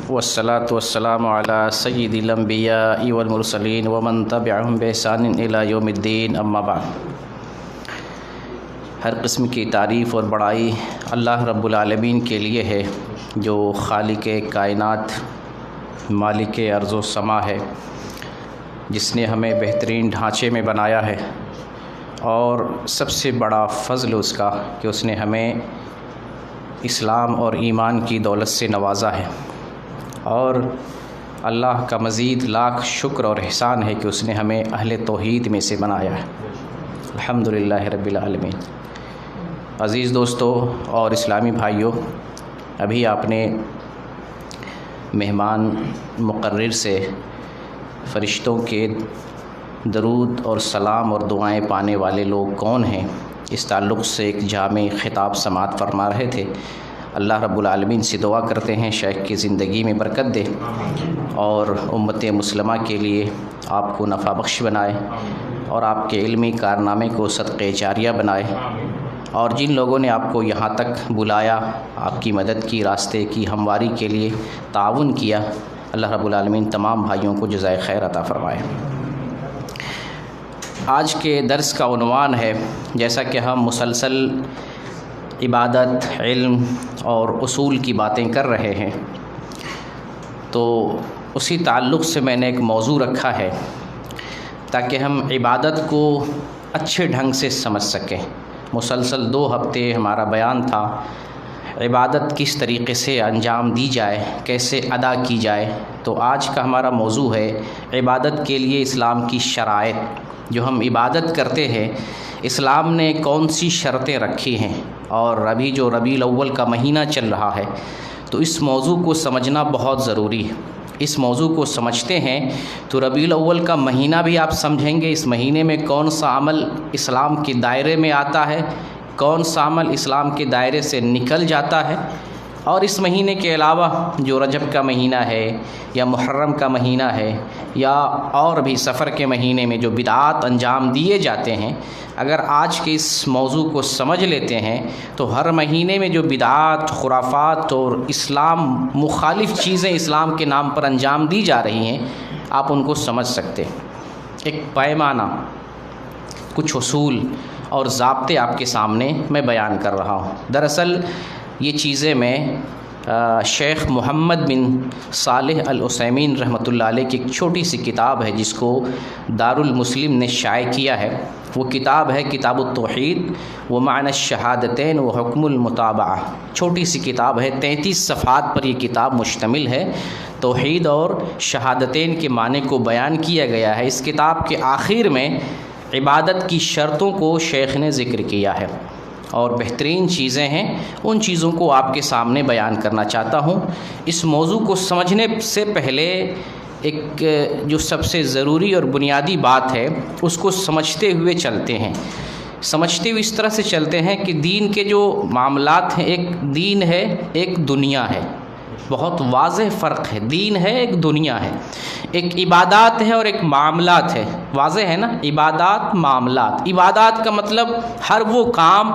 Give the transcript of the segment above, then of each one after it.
والصلاة والسلام على سید الانبیاء والمرسلین ومن تبعهم بإحسان إلى یوم الدین، اما بعد۔ ہر قسم کی تعریف اور بڑائی اللہ رب العالمین کے لیے ہے، جو خالق کائنات، مالک ارض و سما ہے، جس نے ہمیں بہترین ڈھانچے میں بنایا ہے، اور سب سے بڑا فضل اس کا کہ اس نے ہمیں اسلام اور ایمان کی دولت سے نوازا ہے، اور اللہ کا مزید لاکھ شکر اور احسان ہے کہ اس نے ہمیں اہل توحید میں سے بنایا ہے۔ الحمدللہ رب العالمین۔ عزیز دوستو اور اسلامی بھائیوں، ابھی آپ نے مہمان مقرر سے فرشتوں کے درود اور سلام اور دعائیں پانے والے لوگ کون ہیں، اس تعلق سے ایک جامع خطاب سماعت فرما رہے تھے۔ اللہ رب العالمین سے دعا کرتے ہیں شیخ کی زندگی میں برکت دے اور امت مسلمہ کے لیے آپ کو نفع بخش بنائے، اور آپ کے علمی کارنامے کو صدقہ جاریہ بنائے، اور جن لوگوں نے آپ کو یہاں تک بلایا، آپ کی مدد کی، راستے کی ہمواری کے لیے تعاون کیا، اللہ رب العالمین تمام بھائیوں کو جزائے خیر عطا فرمائے۔ آج کے درس کا عنوان ہے، جیسا کہ ہم مسلسل عبادت، علم اور اصول کی باتیں کر رہے ہیں، تو اسی تعلق سے میں نے ایک موضوع رکھا ہے تاکہ ہم عبادت کو اچھے ڈھنگ سے سمجھ سکیں۔ مسلسل 2 ہفتے ہمارا بیان تھا عبادت کس طریقے سے انجام دی جائے، کیسے ادا کی جائے، تو آج کا ہمارا موضوع ہے عبادت کے لیے اسلام کی شرائط۔ جو ہم عبادت کرتے ہیں، اسلام نے کون سی شرطیں رکھی ہیں، اور ابھی جو ربیع الاول کا مہینہ چل رہا ہے، تو اس موضوع کو سمجھنا بہت ضروری ہے۔ اس موضوع کو سمجھتے ہیں تو ربیع الاول کا مہینہ بھی آپ سمجھیں گے، اس مہینے میں کون سا عمل اسلام کے دائرے میں آتا ہے، کون سا عمل اسلام کے دائرے سے نکل جاتا ہے، اور اس مہینے کے علاوہ جو رجب کا مہینہ ہے یا محرم کا مہینہ ہے، یا اور بھی سفر کے مہینے میں جو بدعات انجام دیے جاتے ہیں، اگر آج کے اس موضوع کو سمجھ لیتے ہیں تو ہر مہینے میں جو بدعات، خرافات اور اسلام مخالف چیزیں اسلام کے نام پر انجام دی جا رہی ہیں، آپ ان کو سمجھ سکتے ہیں۔ ایک پیمانہ، کچھ اصول اور ضابطے آپ کے سامنے میں بیان کر رہا ہوں۔ دراصل یہ چیزیں میں شیخ محمد بن صالح العثیمین رحمۃ اللہ علیہ کی ایک چھوٹی سی کتاب ہے جس کو دارالمسلم نے شائع کیا ہے۔ وہ کتاب ہے کتاب التوحید و معنی الشہادتین و حکم المتابعہ۔ چھوٹی سی کتاب ہے، 33 صفحات پر یہ کتاب مشتمل ہے۔ توحید اور شہادتین کے معنی کو بیان کیا گیا ہے۔ اس کتاب کے آخر میں عبادت کی شرطوں کو شیخ نے ذکر کیا ہے، اور بہترین چیزیں ہیں، ان چیزوں کو آپ کے سامنے بیان کرنا چاہتا ہوں۔ اس موضوع کو سمجھنے سے پہلے ایک جو سب سے ضروری اور بنیادی بات ہے، اس کو سمجھتے ہوئے چلتے ہیں۔ سمجھتے ہوئے اس طرح سے چلتے ہیں کہ دین کے جو معاملات ہیں، ایک دین ہے، ایک دنیا ہے۔ بہت واضح فرق ہے، دین ہے، ایک دنیا ہے۔ ایک عبادات ہے اور ایک معاملات ہے۔ واضح ہے نا، عبادات، معاملات۔ عبادات کا مطلب ہر وہ کام،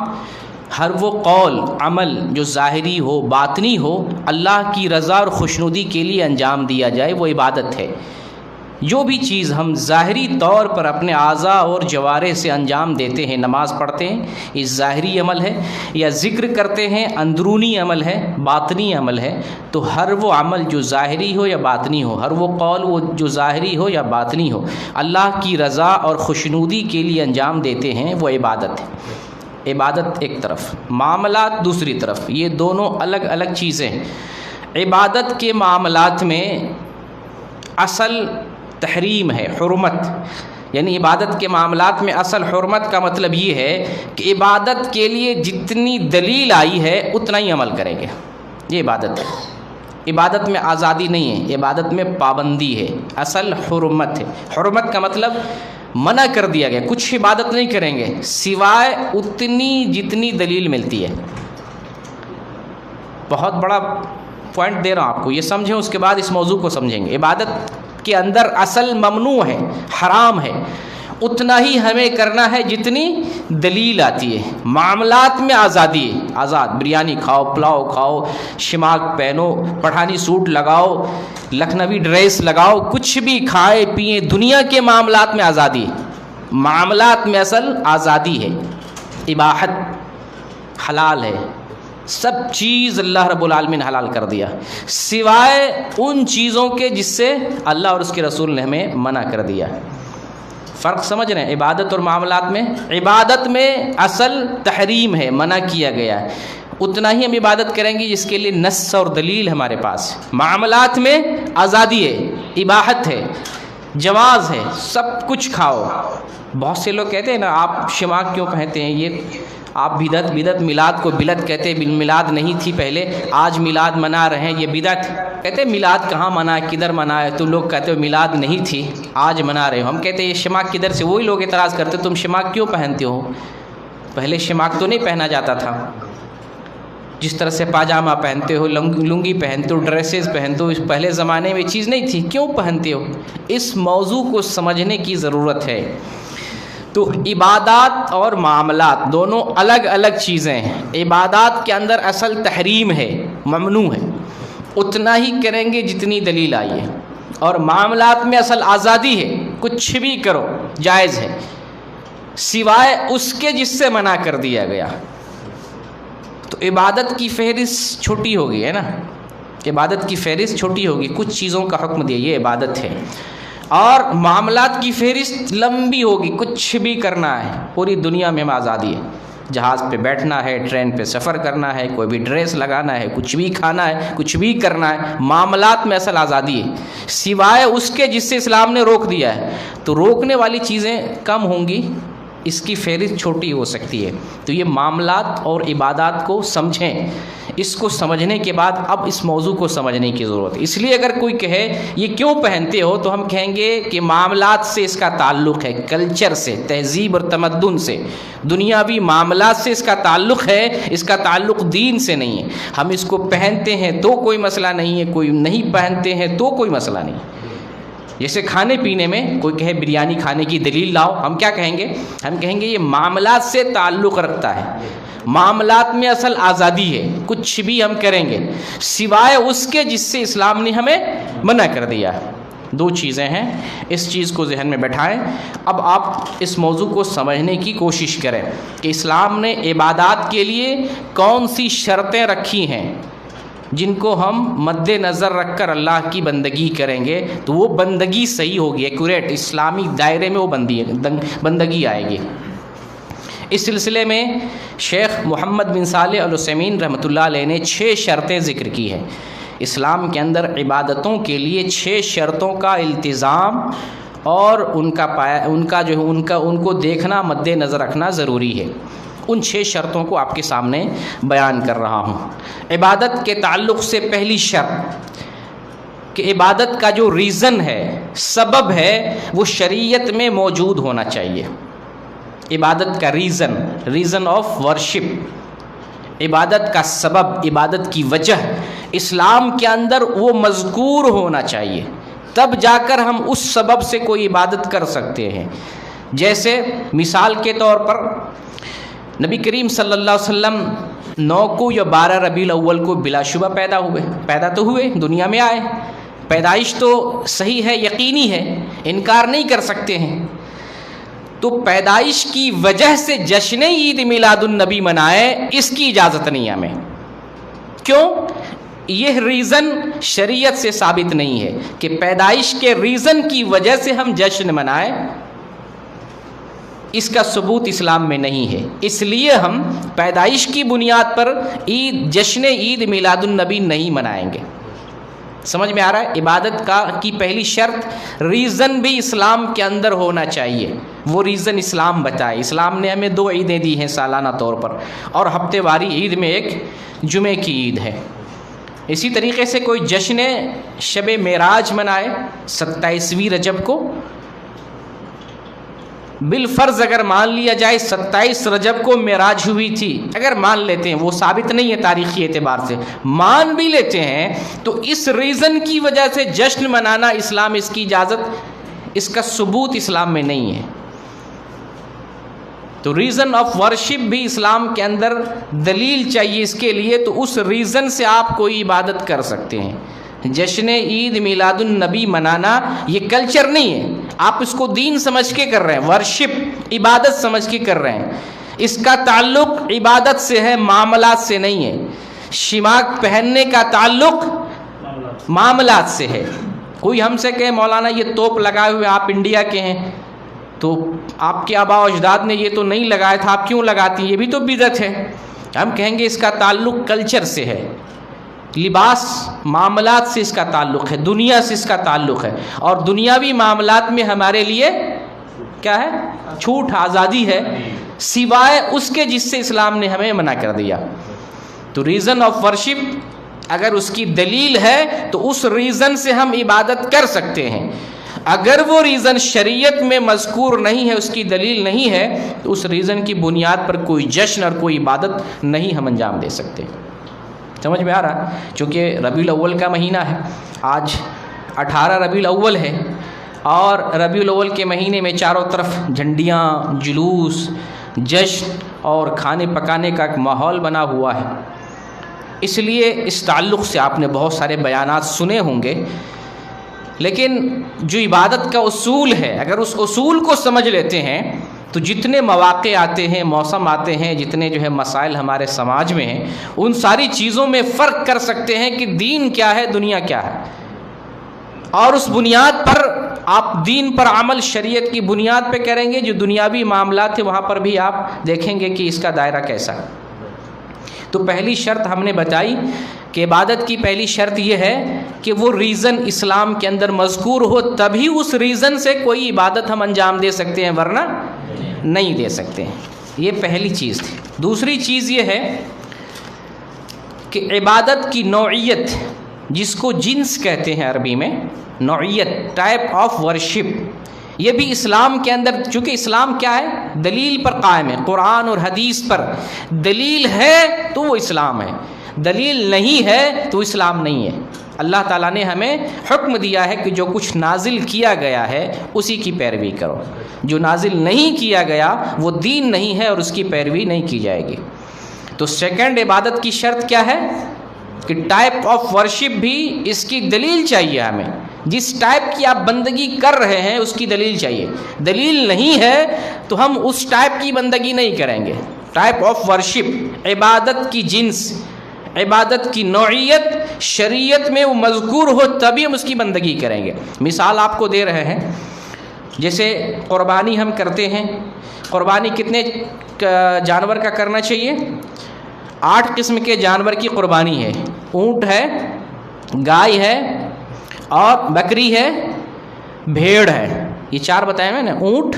ہر وہ قول، عمل جو ظاہری ہو، باطنی ہو، اللہ کی رضا اور خوشنودی کے لیے انجام دیا جائے، وہ عبادت ہے۔ جو بھی چیز ہم ظاہری طور پر اپنے اعضاء اور جوارح سے انجام دیتے ہیں، نماز پڑھتے ہیں، یہ ظاہری عمل ہے، یا ذکر کرتے ہیں، اندرونی عمل ہے، باطنی عمل ہے۔ تو ہر وہ عمل جو ظاہری ہو یا باطنی ہو، ہر وہ قول وہ جو ظاہری ہو یا باطنی ہو، اللہ کی رضا اور خوشنودی کے لیے انجام دیتے ہیں، وہ عبادت ہے۔ عبادت ایک طرف، معاملات دوسری طرف، یہ دونوں الگ الگ چیزیں ہیں۔ عبادت کے معاملات میں اصل تحریم ہے، حرمت، یعنی عبادت کے معاملات میں اصل حرمت کا مطلب یہ ہے کہ عبادت کے لیے جتنی دلیل آئی ہے اتنا ہی عمل کریں گے، یہ عبادت ہے۔ عبادت میں آزادی نہیں ہے، عبادت میں پابندی ہے، اصل حرمت ہے۔ حرمت کا مطلب منع کر دیا گیا، کچھ عبادت نہیں کریں گے سوائے اتنی جتنی دلیل ملتی ہے۔ بہت بڑا پوائنٹ دے رہا ہوں آپ کو، یہ سمجھیں، اس کے بعد اس موضوع کو سمجھیں گے۔ عبادت کے اندر اصل ممنوع ہے، حرام ہے، اتنا ہی ہمیں کرنا ہے جتنی دلیل آتی ہے۔ معاملات میں آزادی ہے، آزاد، بریانی کھاؤ، پلاؤ کھاؤ، شماغ پہنو، پٹھانی سوٹ لگاؤ، لکھنوی ڈریس لگاؤ، کچھ بھی کھائے پیئیں، دنیا کے معاملات میں آزادی ہے۔ معاملات میں اصل آزادی ہے، اباحت، حلال ہے، سب چیز اللہ رب العالمین حلال کر دیا، سوائے ان چیزوں کے جس سے اللہ اور اس کے رسول نے ہمیں منع کر دیا۔ فرق سمجھ رہے ہیں عبادت اور معاملات میں؟ عبادت میں اصل تحریم ہے، منع کیا گیا ہے، اتنا ہی ہم عبادت کریں گے جس کے لیے نص اور دلیل ہمارے پاس۔ معاملات میں آزادی ہے، اباحت ہے، جواز ہے، سب کچھ کھاؤ۔ بہت سے لوگ کہتے ہیں نا آپ شماغ کیوں پہنتے ہیں، یہ آپ بدعت، میلاد کو بدعت کہتے ہیں، میلاد نہیں تھی پہلے، آج میلاد منا رہے ہیں، یہ بدعت۔ کہتے ہیں میلاد کہاں منا ہے، کدھر منا ہے؟ تم لوگ کہتے ہو میلاد نہیں تھی، آج منا رہے ہو۔ ہم کہتے ہیں یہ شماغ کدھر سے؟ وہی لوگ اعتراض کرتے تم شماغ کیوں پہنتے ہو؟ پہلے شماغ تو نہیں پہنا جاتا تھا، جس طرح سے پاجامہ پہنتے ہو، لنگی پہنتے ہو، ڈریسز پہنتے ہو، اس پہلے زمانے میں چیز نہیں تھی، کیوں پہنتے ہو؟ اس موضوع کو سمجھنے کی ضرورت ہے۔ تو عبادات اور معاملات دونوں الگ الگ چیزیں ہیں۔ عبادات کے اندر اصل تحریم ہے، ممنوع ہے، اتنا ہی کریں گے جتنی دلیل آئی ہے، اور معاملات میں اصل آزادی ہے، کچھ بھی کرو جائز ہے، سوائے اس کے جس سے منع کر دیا گیا۔ تو عبادت کی فہرست چھوٹی ہوگی، ہے نا، عبادت کی فہرست چھوٹی ہوگی، کچھ چیزوں کا حکم دیا یہ عبادت ہے، اور معاملات کی فہرست لمبی ہوگی، کچھ بھی کرنا ہے، پوری دنیا میں آزادی ہے، جہاز پہ بیٹھنا ہے، ٹرین پہ سفر کرنا ہے، کوئی بھی ڈریس لگانا ہے، کچھ بھی کھانا ہے، کچھ بھی کرنا ہے، معاملات میں اصل آزادی ہے، سوائے اس کے جس سے اسلام نے روک دیا ہے۔ تو روکنے والی چیزیں کم ہوں گی، اس کی فہرست چھوٹی ہو سکتی ہے۔ تو یہ معاملات اور عبادات کو سمجھیں، اس کو سمجھنے کے بعد اب اس موضوع کو سمجھنے کی ضرورت ہے۔ اس لیے اگر کوئی کہے یہ کیوں پہنتے ہو تو ہم کہیں گے کہ معاملات سے اس کا تعلق ہے، کلچر سے، تہذیب اور تمدن سے، دنیاوی معاملات سے اس کا تعلق ہے، اس کا تعلق دین سے نہیں ہے۔ ہم اس کو پہنتے ہیں تو کوئی مسئلہ نہیں ہے، کوئی نہیں پہنتے ہیں تو کوئی مسئلہ نہیں۔ جیسے کھانے پینے میں کوئی کہے بریانی کھانے کی دلیل لاؤ، ہم کیا کہیں گے؟ ہم کہیں گے یہ معاملات سے تعلق رکھتا ہے، معاملات میں اصل آزادی ہے، کچھ بھی ہم کریں گے سوائے اس کے جس سے اسلام نے ہمیں منع کر دیا۔ دو چیزیں ہیں، اس چیز کو ذہن میں بٹھائیں۔ اب آپ اس موضوع کو سمجھنے کی کوشش کریں کہ اسلام نے عبادات کے لیے کون سی شرطیں رکھی ہیں جن کو ہم مد نظر رکھ کر اللہ کی بندگی کریں گے تو وہ بندگی صحیح ہوگی، ایکوریٹ اسلامی دائرے میں وہ بندگی آئے گی۔ اس سلسلے میں شیخ محمد بن صالح العثیمین رحمۃ اللہ علیہ نے 6 شرطیں ذکر کی ہیں۔ اسلام کے اندر عبادتوں کے لیے 6 شرطوں کا التزام اور ان کو دیکھنا، مد نظر رکھنا ضروری ہے۔ ان 6 شرطوں کو آپ کے سامنے بیان کر رہا ہوں۔ عبادت کے تعلق سے پہلی شرط کہ عبادت کا جو ریزن ہے، سبب ہے، وہ شریعت میں موجود ہونا چاہیے۔ عبادت کا ریزن آف ورشپ، عبادت کا سبب، عبادت کی وجہ اسلام کے اندر وہ مذکور ہونا چاہیے، تب جا کر ہم اس سبب سے کوئی عبادت کر سکتے ہیں۔ جیسے مثال کے طور پر نبی کریم صلی اللہ علیہ وسلم 9 کو یا 12 ربیع الاول کو بلا شبہ پیدا تو ہوئے، دنیا میں آئے، پیدائش تو صحیح ہے، یقینی ہے، انکار نہیں کر سکتے ہیں۔ تو پیدائش کی وجہ سے جشن عید میلاد النبی منائے، اس کی اجازت نہیں ہے ہمیں۔ کیوں؟ یہ ریزن شریعت سے ثابت نہیں ہے کہ پیدائش کے ریزن کی وجہ سے ہم جشن منائیں، اس کا ثبوت اسلام میں نہیں ہے۔ اس لیے ہم پیدائش کی بنیاد پر جشن عید میلاد النبی نہیں منائیں گے۔ سمجھ میں آ رہا ہے؟ عبادت کی پہلی شرط ریزن بھی اسلام کے اندر ہونا چاہیے، وہ ریزن اسلام بتائے۔ اسلام نے ہمیں 2 عیدیں دی ہیں سالانہ طور پر، اور ہفتے واری عید میں ایک جمعے کی عید ہے۔ اسی طریقے سے کوئی جشن شب معراج منائے 27ویں رجب کو، بالفرض اگر مان لیا جائے 27 رجب کو معراج ہوئی تھی، اگر مان لیتے ہیں، وہ ثابت نہیں ہے تاریخی اعتبار سے، مان بھی لیتے ہیں، تو اس ریزن کی وجہ سے جشن منانا اسلام اس کی اجازت، اس کا ثبوت اسلام میں نہیں ہے۔ تو ریزن آف ورشپ بھی اسلام کے اندر دلیل چاہیے اس کے لیے، تو اس ریزن سے آپ کوئی عبادت کر سکتے ہیں۔ جشن عید میلاد النبی منانا یہ کلچر نہیں ہے، آپ اس کو دین سمجھ کے کر رہے ہیں، ورشپ عبادت سمجھ کے کر رہے ہیں، اس کا تعلق عبادت سے ہے، معاملات سے نہیں ہے۔ شماغ پہننے کا تعلق معاملات سے ہے۔ کوئی ہم سے کہے مولانا یہ توپ لگائے ہوئے آپ انڈیا کے ہیں، تو آپ کے آباء و اجداد نے یہ تو نہیں لگایا تھا، آپ کیوں لگاتی ہیں؟ یہ بھی تو بدعت ہے۔ ہم کہیں گے اس کا تعلق کلچر سے ہے، لباس معاملات سے اس کا تعلق ہے، دنیا سے اس کا تعلق ہے، اور دنیاوی معاملات میں ہمارے لیے کیا ہے؟ چھوٹ، آزادی ہے، سوائے اس کے جس سے اسلام نے ہمیں منع کر دیا۔ تو ریزن آف ورشپ اگر اس کی دلیل ہے تو اس ریزن سے ہم عبادت کر سکتے ہیں۔ اگر وہ ریزن شریعت میں مذکور نہیں ہے، اس کی دلیل نہیں ہے، تو اس ریزن کی بنیاد پر کوئی جشن اور کوئی عبادت نہیں ہم انجام دے سکتے۔ سمجھ میں آ رہا؟ چونکہ ربیع الاول کا مہینہ ہے، آج 18 ربیع الاول ہے، اور ربیع الاول کے مہینے میں چاروں طرف جھنڈیاں، جلوس، جشن اور کھانے پکانے کا ایک ماحول بنا ہوا ہے۔ اس لیے اس تعلق سے آپ نے بہت سارے بیانات سنے ہوں گے، لیکن جو عبادت کا اصول ہے، اگر اس اصول کو سمجھ لیتے ہیں تو جتنے مواقع آتے ہیں، موسم آتے ہیں، جتنے جو ہے مسائل ہمارے سماج میں ہیں، ان ساری چیزوں میں فرق کر سکتے ہیں کہ دین کیا ہے، دنیا کیا ہے، اور اس بنیاد پر آپ دین پر عمل شریعت کی بنیاد پہ کریں گے۔ جو دنیاوی معاملات ہیں وہاں پر بھی آپ دیکھیں گے کہ اس کا دائرہ کیسا ہے۔ تو پہلی شرط ہم نے بتائی کہ عبادت کی پہلی شرط یہ ہے کہ وہ ریزن اسلام کے اندر مذکور ہو، تبھی اس ریزن سے کوئی عبادت ہم انجام دے سکتے ہیں، ورنہ نہیں دے سکتے ہیں۔ یہ پہلی چیز تھی۔ دوسری چیز یہ ہے کہ عبادت کی نوعیت، جس کو جنس کہتے ہیں عربی میں، نوعیت، ٹائپ آف ورشپ، یہ بھی اسلام کے اندر، چونکہ اسلام کیا ہے؟ دلیل پر قائم ہے، قرآن اور حدیث پر۔ دلیل ہے تو وہ اسلام ہے، دلیل نہیں ہے تو اسلام نہیں ہے۔ اللہ تعالیٰ نے ہمیں حکم دیا ہے کہ جو کچھ نازل کیا گیا ہے اسی کی پیروی کرو، جو نازل نہیں کیا گیا وہ دین نہیں ہے اور اس کی پیروی نہیں کی جائے گی۔ تو سیکنڈ عبادت کی شرط کیا ہے کہ ٹائپ آف ورشپ بھی اس کی دلیل چاہیے ہمیں، جس ٹائپ کی آپ بندگی کر رہے ہیں اس کی دلیل چاہیے۔ دلیل نہیں ہے تو ہم اس ٹائپ کی بندگی نہیں کریں گے۔ ٹائپ آف ورشپ، عبادت کی جنس، عبادت کی نوعیت شریعت میں وہ مذکور ہو تبھی ہم اس کی بندگی کریں گے۔ مثال آپ کو دے رہے ہیں، جیسے قربانی ہم کرتے ہیں، قربانی کتنے جانور کا کرنا چاہیے؟ 8 قسم کے جانور کی قربانی ہے۔ اونٹ ہے، گائے ہے، اور بکری ہے، بھیڑ ہے۔ یہ 4 بتائے میں نے، اونٹ،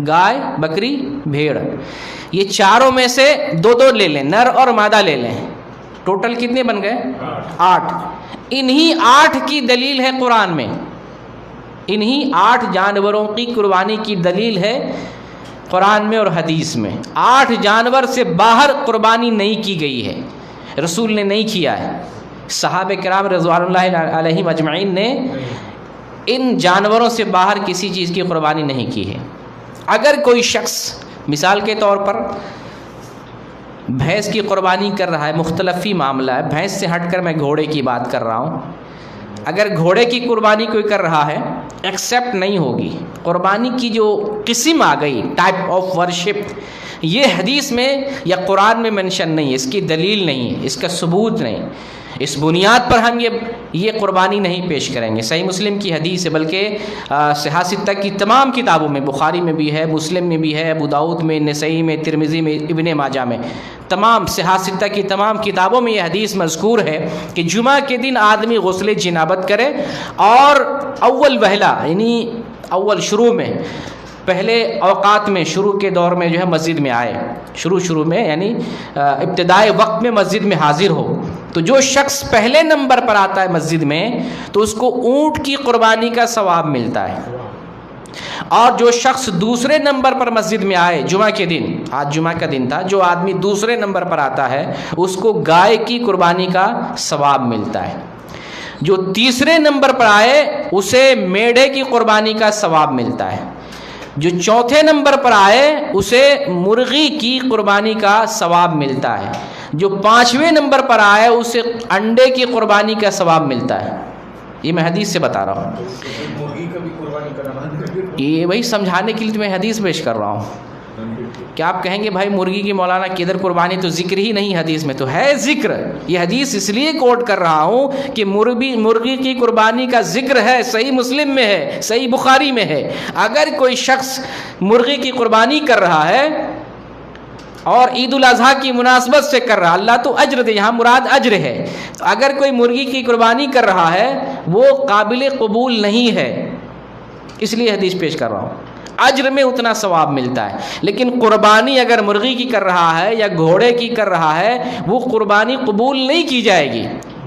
گائے، بکری، بھیڑ۔ یہ چاروں میں سے 2 لے لیں، نر اور مادہ لے لیں، ٹوٹل کتنے بن گئے؟ 8۔ انہی 8 کی دلیل ہے قرآن میں، انہی 8 جانوروں کی قربانی کی دلیل ہے قرآن میں اور حدیث میں۔ 8 جانور سے باہر قربانی نہیں کی گئی ہے، رسول نے نہیں کیا ہے، صحابہ کرام رضوان اللہ علیہم اجمعین نے ان جانوروں سے باہر کسی چیز کی قربانی نہیں کی ہے۔ اگر کوئی شخص مثال کے طور پر بھینس کی قربانی کر رہا ہے، مختلف ہی معاملہ ہے، بھینس سے ہٹ کر میں گھوڑے کی بات کر رہا ہوں، اگر گھوڑے کی قربانی کوئی کر رہا ہے ایکسیپٹ نہیں ہوگی۔ قربانی کی جو قسم آ گئی، ٹائپ آف ورشپ، یہ حدیث میں یا قرآن میں منشن نہیں ہے، اس کی دلیل نہیں ہے، اس کا ثبوت نہیں، اس بنیاد پر ہم یہ قربانی نہیں پیش کریں گے۔ صحیح مسلم کی حدیث ہے، بلکہ صحاح ستہ کی تمام کتابوں میں، بخاری میں بھی ہے، مسلم میں بھی ہے، ابو داؤد میں، نسائی میں، ترمذی میں، ابن ماجہ میں، تمام صحاح ستہ کی تمام کتابوں میں یہ حدیث مذکور ہے کہ جمعہ کے دن آدمی غسل جنابت کرے اور اول وہلا، یعنی اول شروع میں، پہلے اوقات میں، شروع کے دور میں جو ہے مسجد میں آئے، شروع میں یعنی ابتدائی وقت میں مسجد میں حاضر ہو۔ تو جو شخص پہلے نمبر پر آتا ہے مسجد میں تو اس کو اونٹ کی قربانی کا ثواب ملتا ہے، اور جو شخص دوسرے نمبر پر مسجد میں آئے جمعہ کے دن، آج جمعہ کا دن تھا، جو آدمی دوسرے نمبر پر آتا ہے اس کو گائے کی قربانی کا ثواب ملتا ہے، جو تیسرے نمبر پر آئے اسے میڑھے کی قربانی کا ثواب ملتا ہے، جو چوتھے نمبر پر آئے اسے مرغی کی قربانی کا ثواب ملتا ہے، جو پانچویں نمبر پر آئے اسے انڈے کی قربانی کا ثواب ملتا ہے۔ یہ میں حدیث سے بتا رہا ہوں، یہ وہی سمجھانے کے لیے میں حدیث پیش کر رہا ہوں۔ کہ آپ کہیں گے بھائی مرغی کی مولانا کدھر قربانی، تو ذکر ہی نہیں حدیث میں، تو ہے ذکر۔ یہ حدیث اس لیے کوٹ کر رہا ہوں کہ مرغی کی قربانی کا ذکر ہے، صحیح مسلم میں ہے، صحیح بخاری میں ہے۔ اگر کوئی شخص مرغی کی قربانی کر رہا ہے اور عید الاضحیٰ کی مناسبت سے کر رہا، اللہ تو اجر دے، یہاں مراد اجر ہے، تو اگر کوئی مرغی کی قربانی کر رہا ہے وہ قابل قبول نہیں ہے، اس لیے حدیث پیش کر رہا ہوں۔ اجر میں اتنا ثواب ملتا ہے، لیکن قربانی اگر مرغی کی کر رہا ہے یا گھوڑے کی کر رہا ہے وہ قربانی قبول نہیں کی جائے گی۔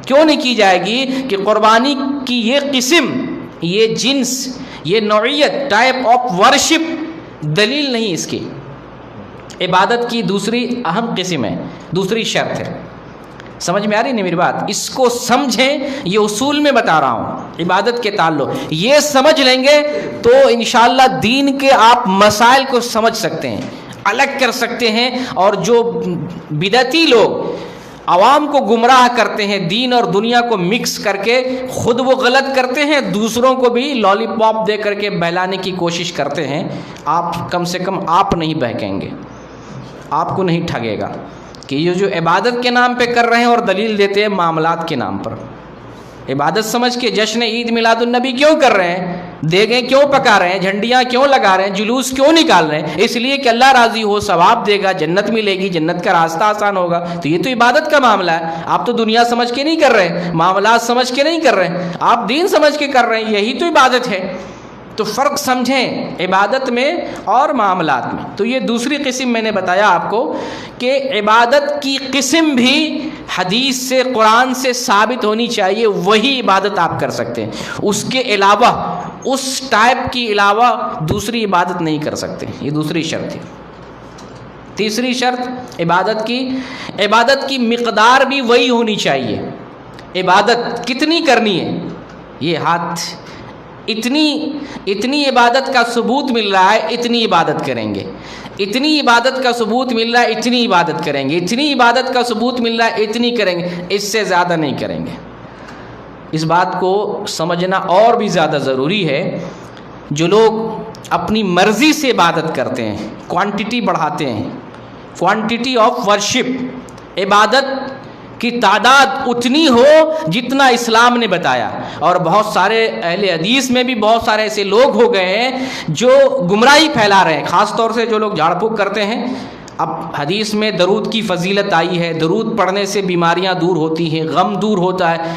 کیوں نہیں کی جائے گی؟ کہ قربانی کی یہ قسم، یہ جنس، یہ نوعیت، ٹائپ آف ورشپ دلیل نہیں اس کی۔ عبادت کی دوسری اہم قسم ہے، دوسری شرط ہے۔ سمجھ میں آ رہی نہیں میری بات؟ اس کو سمجھیں، یہ اصول میں بتا رہا ہوں عبادت کے تعلق، یہ سمجھ لیں گے تو انشاءاللہ دین کے آپ مسائل کو سمجھ سکتے ہیں، الگ کر سکتے ہیں، اور جو بدعتی لوگ عوام کو گمراہ کرتے ہیں، دین اور دنیا کو مکس کر کے خود وہ غلط کرتے ہیں، دوسروں کو بھی لالی پاپ دے کر کے بہلانے کی کوشش کرتے ہیں، آپ کم سے کم آپ نہیں بہکیں گے، آپ کو نہیں ٹھگے گا کہ یہ جو عبادت کے نام پہ کر رہے ہیں اور دلیل دیتے ہیں معاملات کے نام پر۔ عبادت سمجھ کے جشن عید میلاد النبی کیوں کر رہے ہیں؟ دیگیں کیوں پکا رہے ہیں؟ جھنڈیاں کیوں لگا رہے ہیں؟ جلوس کیوں نکال رہے ہیں؟ اس لیے کہ اللہ راضی ہو، ثواب دے گا، جنت ملے گی، جنت کا راستہ آسان ہوگا۔ تو یہ تو عبادت کا معاملہ ہے، آپ تو دنیا سمجھ کے نہیں کر رہے، معاملات سمجھ کے نہیں کر رہے، آپ دین سمجھ کے کر رہے ہیں، یہی تو عبادت ہے۔ تو فرق سمجھیں عبادت میں اور معاملات میں۔ تو یہ دوسری قسم میں نے بتایا آپ کو کہ عبادت کی قسم بھی حدیث سے، قرآن سے ثابت ہونی چاہیے، وہی عبادت آپ کر سکتے ہیں، اس کے علاوہ، اس ٹائپ کی علاوہ دوسری عبادت نہیں کر سکتے۔ یہ دوسری شرط ہے۔ تیسری شرط عبادت کی مقدار بھی وہی ہونی چاہیے۔ عبادت کتنی کرنی ہے؟ یہ ہاتھ اتنی عبادت کا ثبوت مل رہا ہے، اتنی عبادت کریں گے، اتنی عبادت کا ثبوت مل رہا ہے، اتنی عبادت کریں گے، اتنی عبادت کا ثبوت مل رہا ہے، اتنی کریں گے، اس سے زیادہ نہیں کریں گے۔ اس بات کو سمجھنا اور بھی زیادہ ضروری ہے۔ جو لوگ اپنی مرضی سے عبادت کرتے ہیں، کوانٹٹی بڑھاتے ہیں، کوانٹٹی آف ورشپ، عبادت کی تعداد اتنی ہو جتنا اسلام نے بتایا، اور بہت سارے اہل حدیث میں بھی بہت سارے ایسے لوگ ہو گئے ہیں جو گمراہی پھیلا رہے ہیں، خاص طور سے جو لوگ جھاڑ پھونک کرتے ہیں۔ اب حدیث میں درود کی فضیلت آئی ہے، درود پڑھنے سے بیماریاں دور ہوتی ہیں، غم دور ہوتا ہے۔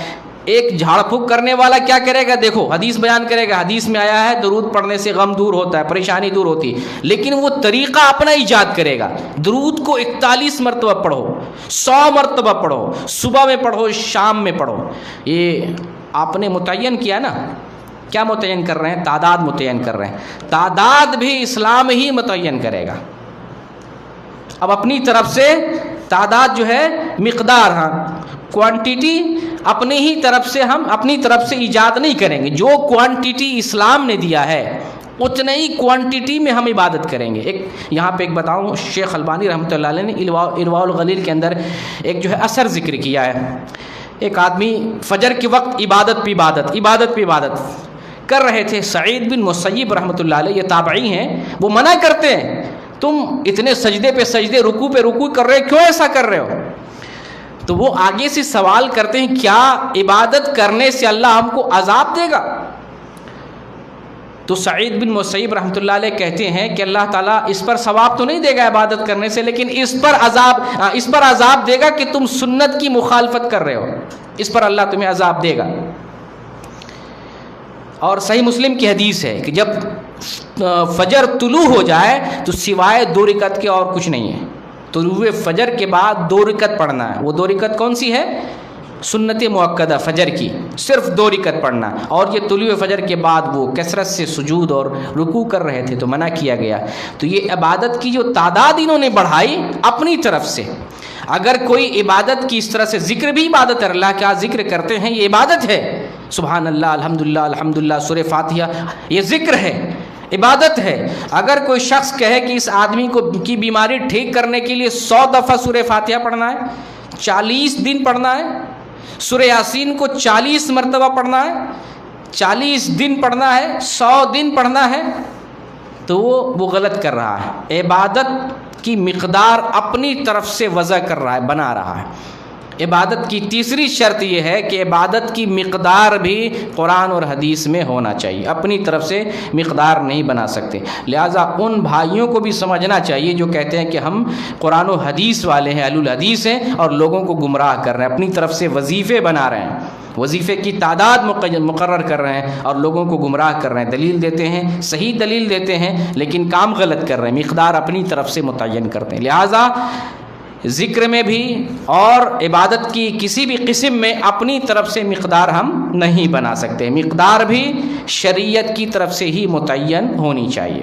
ایک جھاڑ پھونک کرنے والا کیا کرے گا؟ دیکھو حدیث بیان کرے گا، حدیث میں آیا ہے درود پڑھنے سے غم دور ہوتا ہے، پریشانی دور ہوتی ہے، لیکن وہ طریقہ اپنا ایجاد کرے گا۔ درود کو 41 مرتبہ پڑھو، 100 مرتبہ پڑھو، صبح میں پڑھو، شام میں پڑھو۔ یہ آپ نے متعین کیا نا، کیا متعین کر رہے ہیں؟ تعداد متعین کر رہے ہیں، تعداد بھی اسلام ہی متعین کرے گا۔ اب اپنی طرف سے تعداد جو ہے، مقدار، ہاں کوانٹیٹی اپنی ہی طرف سے ہم اپنی طرف سے ایجاد نہیں کریں گے، جو کوانٹیٹی اسلام نے دیا ہے اتنے ہی کوانٹیٹی میں ہم عبادت کریں گے۔ یہاں پہ ایک بتاؤں، شیخ البانی رحمۃ اللہ علیہ نے ارواء الغلیل کے اندر ایک جو ہے اثر ذکر کیا ہے۔ ایک آدمی فجر کے وقت عبادت پہ عبادت کر رہے تھے۔ سعید بن مسیب رحمۃ اللہ علیہ، یہ تابعی ہیں، وہ منع کرتے ہیں تم اتنے سجدے پہ سجدے، رکوع پہ رکوع کر رہے، کیوں ایسا کر رہے ہو؟ تو وہ آگے سے سوال کرتے ہیں، کیا عبادت کرنے سے اللہ ہم کو عذاب دے گا؟ تو سعید بن مسیب رحمۃ اللہ علیہ کہتے ہیں کہ اللہ تعالیٰ اس پر ثواب تو نہیں دے گا عبادت کرنے سے، لیکن اس پر عذاب دے گا کہ تم سنت کی مخالفت کر رہے ہو، اس پر اللہ تمہیں عذاب دے گا۔ اور صحیح مسلم کی حدیث ہے کہ جب فجر طلوع ہو جائے تو سوائے 2 رکعت کے اور کچھ نہیں ہے۔ طلوع فجر کے بعد 2 رکعت پڑھنا ہے۔ وہ 2 رکعت کون سی ہے؟ سنت مؤکدہ فجر کی، صرف 2 رکعت پڑھنا۔ اور یہ طلوع فجر کے بعد وہ کثرت سے سجود اور رکوع کر رہے تھے تو منع کیا گیا۔ تو یہ عبادت کی جو تعداد انہوں نے بڑھائی اپنی طرف سے۔ اگر کوئی عبادت کی اس طرح سے ذکر بھی عبادت ہے، اللہ کا ذکر کرتے ہیں، یہ عبادت ہے، سبحان اللہ، الحمدللہ، الحمدللہ، سورہ فاتحہ، یہ ذکر ہے۔ عبادت ہے۔ اگر کوئی شخص کہے کہ اس آدمی کی بیماری ٹھیک کرنے کے لیے 100 دفعہ سورہ فاتحہ پڑھنا ہے، 40 دن پڑھنا ہے، سورہ یاسین کو 40 مرتبہ پڑھنا ہے، 40 دن پڑھنا ہے، 100 دن پڑھنا ہے، تو وہ غلط کر رہا ہے۔ عبادت کی مقدار اپنی طرف سے وضع کر رہا ہے، بنا رہا ہے۔ عبادت کی تیسری شرط یہ ہے کہ عبادت کی مقدار بھی قرآن اور حدیث میں ہونا چاہیے، اپنی طرف سے مقدار نہیں بنا سکتے۔ لہٰذا ان بھائیوں کو بھی سمجھنا چاہیے جو کہتے ہیں کہ ہم قرآن و حدیث والے ہیں، اہل الحدیث ہیں، اور لوگوں کو گمراہ کر رہے ہیں، اپنی طرف سے وظیفے بنا رہے ہیں، وظیفے کی تعداد مقرر کر رہے ہیں اور لوگوں کو گمراہ کر رہے ہیں، دلیل دیتے ہیں، صحیح دلیل دیتے ہیں، لیکن کام غلط کر رہے ہیں، مقدار اپنی طرف سے متعین کرتے ہیں۔ لہٰذا ذکر میں بھی اور عبادت کی کسی بھی قسم میں اپنی طرف سے مقدار ہم نہیں بنا سکتے، مقدار بھی شریعت کی طرف سے ہی متعین ہونی چاہیے۔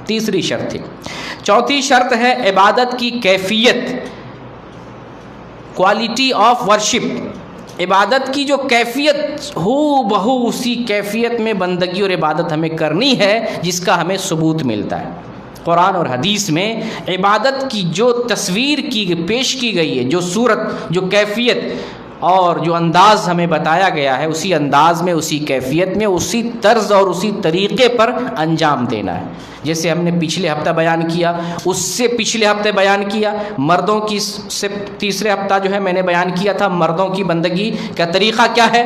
تیسری شرط ہے۔ چوتھی شرط ہے عبادت کی کیفیت، کوالٹی آف ورشپ۔ عبادت کی جو کیفیت ہو بہو اسی کیفیت میں بندگی اور عبادت ہمیں کرنی ہے جس کا ہمیں ثبوت ملتا ہے۔ قرآن اور حدیث میں عبادت کی جو تصویر پیش کی گئی ہے، جو صورت، جو کیفیت اور جو انداز ہمیں بتایا گیا ہے، اسی انداز میں، اسی کیفیت میں، اسی طرز اور اسی طریقے پر انجام دینا ہے۔ جیسے ہم نے پچھلے ہفتہ بیان کیا، اس سے پچھلے ہفتے بیان کیا، مردوں کی سے تیسرے ہفتہ جو ہے میں نے بیان کیا تھا مردوں کی بندگی کا طریقہ کیا ہے،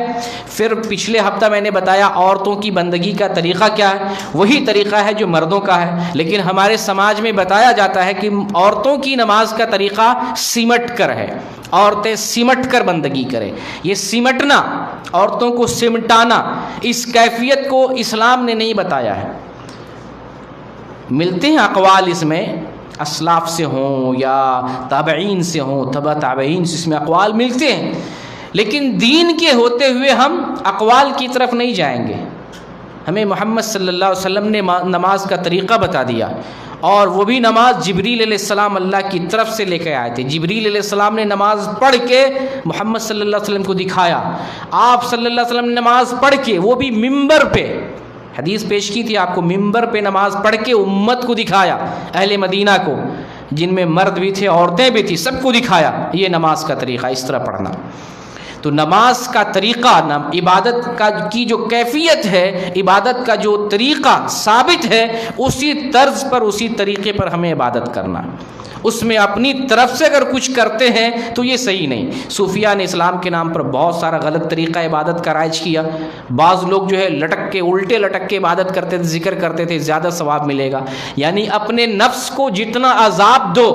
پھر پچھلے ہفتہ میں نے بتایا عورتوں کی بندگی کا طریقہ کیا ہے، وہی طریقہ ہے جو مردوں کا ہے، لیکن ہمارے سماج میں بتایا جاتا ہے کہ عورتوں کی نماز کا طریقہ سمٹ کر ہے، عورتیں سمٹ کر بندگی کریں۔ یہ سمٹنا، عورتوں کو سمٹانا، اس کیفیت کو اسلام نے نہیں بتایا ہے۔ ملتے ہیں اقوال اس میں، اسلاف سے ہوں یا تابعین سے ہوں، تبع تابعین سے، اس میں اقوال ملتے ہیں، لیکن دین کے ہوتے ہوئے ہم اقوال کی طرف نہیں جائیں گے۔ ہمیں محمد صلی اللہ علیہ وسلم نے نماز کا طریقہ بتا دیا، اور وہ بھی نماز جبریل علیہ السلام اللہ کی طرف سے لے کے آئے تھے۔ جبریل علیہ السلام نے نماز پڑھ کے محمد صلی اللہ علیہ وسلم کو دکھایا، آپ صلی اللہ علیہ وسلم نے نماز پڑھ کے، وہ بھی ممبر پہ، حدیث پیش کی تھی آپ کو، ممبر پہ نماز پڑھ کے امت کو دکھایا، اہل مدینہ کو، جن میں مرد بھی تھے، عورتیں بھی تھیں، سب کو دکھایا یہ نماز کا طریقہ، اس طرح پڑھنا۔ تو نماز کا طریقہ، عبادت کی جو کیفیت ہے، عبادت کا جو طریقہ ثابت ہے، اسی طرز پر، اسی طریقے پر ہمیں عبادت کرنا۔ اس میں اپنی طرف سے اگر کچھ کرتے ہیں تو یہ صحیح نہیں۔ صوفیہ نے اسلام کے نام پر بہت سارا غلط طریقہ عبادت کا رائج کیا۔ بعض لوگ جو ہے لٹک کے، الٹے لٹک کے عبادت کرتے تھے، ذکر کرتے تھے، زیادہ ثواب ملے گا۔ یعنی اپنے نفس کو جتنا عذاب دو،